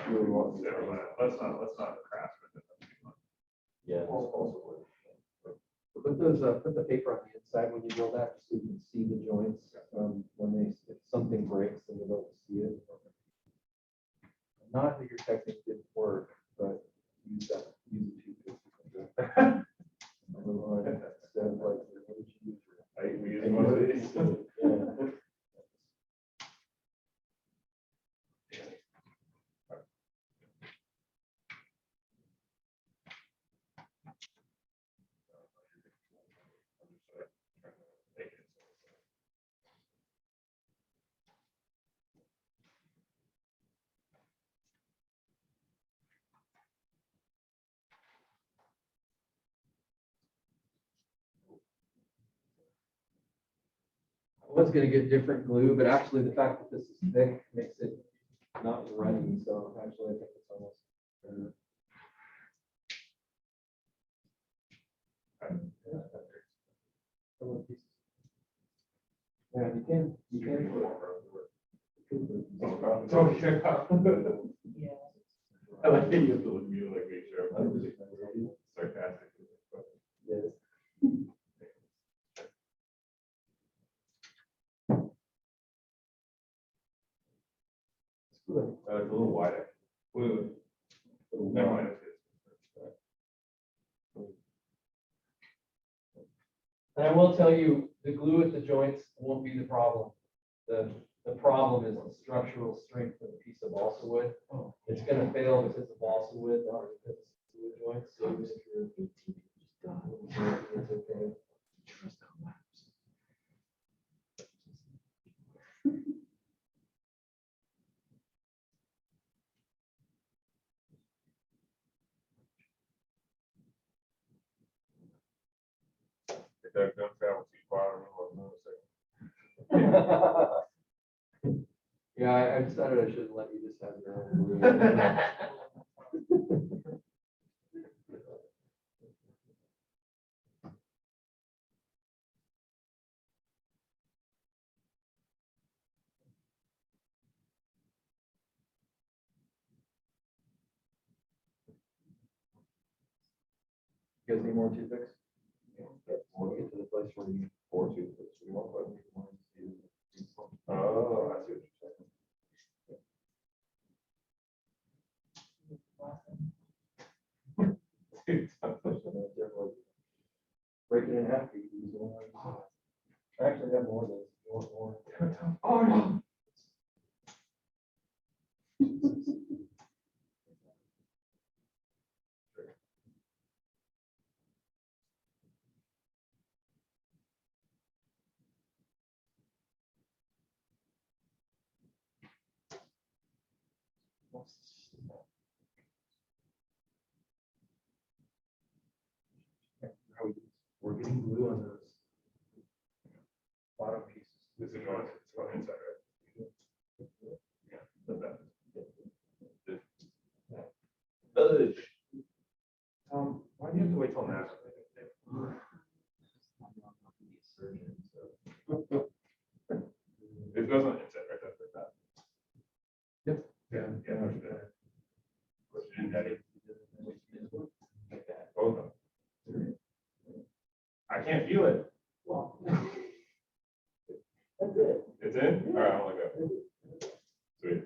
Really want to- Never mind. Let's not craft with it. Yeah. put the paper on the inside when you build that, so you can see the joints. If something breaks, then you'll be able to see it. Not that your technique didn't work, but use the toothpick. Move on. Instead of like, what did you use? We use one of these. Yeah. was gonna get different glue, but actually the fact that this is thick makes it not runny, so actually I think it's almost better. Yeah, you can. Oh, yeah. I like that you have to look at me like make sure I'm sarcastic. Yes. It's a little wider. Never mind. It's good. And I will tell you, the glue at the joints won't be the problem. The problem is the structural strength of a piece of balsa wood. It's gonna fail because of balsa wood, not because of wood joints. So even if you're 18, it's okay. If that don't travel too far, I'm gonna notice it. Yeah, I decided I shouldn't let you just have your own glue. You guys need more toothpicks? We'll get to the place where you force you, but we won't let you want to see. Oh, I see what you're saying. Break it in half. You can use one. I actually have more of those. You want more? Oh, no. We're getting glue on those bottom pieces. This is going, it's going inside, right? Yeah. So that- Why do you have to wait till now? It goes on the inside, right? That's like that. Yep. Yeah, yeah. I understand. And that is- Both of them. I can't feel it. That's it. It's in? All right, I'll let go. Sweet.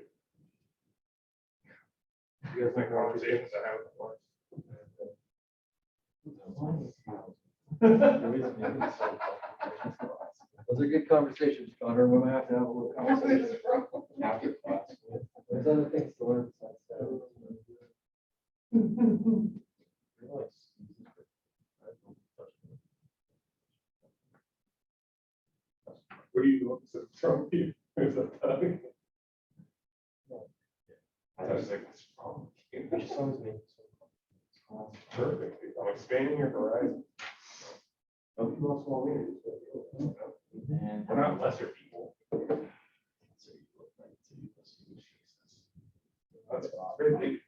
You guys My like more conversations I have with the boys. Those are good conversations, Connor. We're gonna have to have a little conversation after class. There's other things to learn besides that. What are you doing? From you? Is that Doug? I was like, what's wrong with you? Perfect. I'm expanding your horizon. We're not lesser people. That's very big.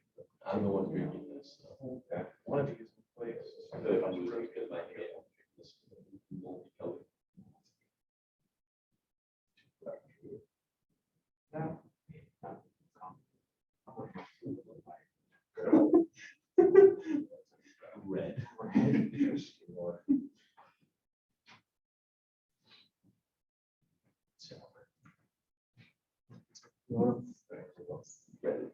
I'm the one drinking this. Yeah. One of you is place. I feel like I'm losing because I can't. This multicolored. Red. Red.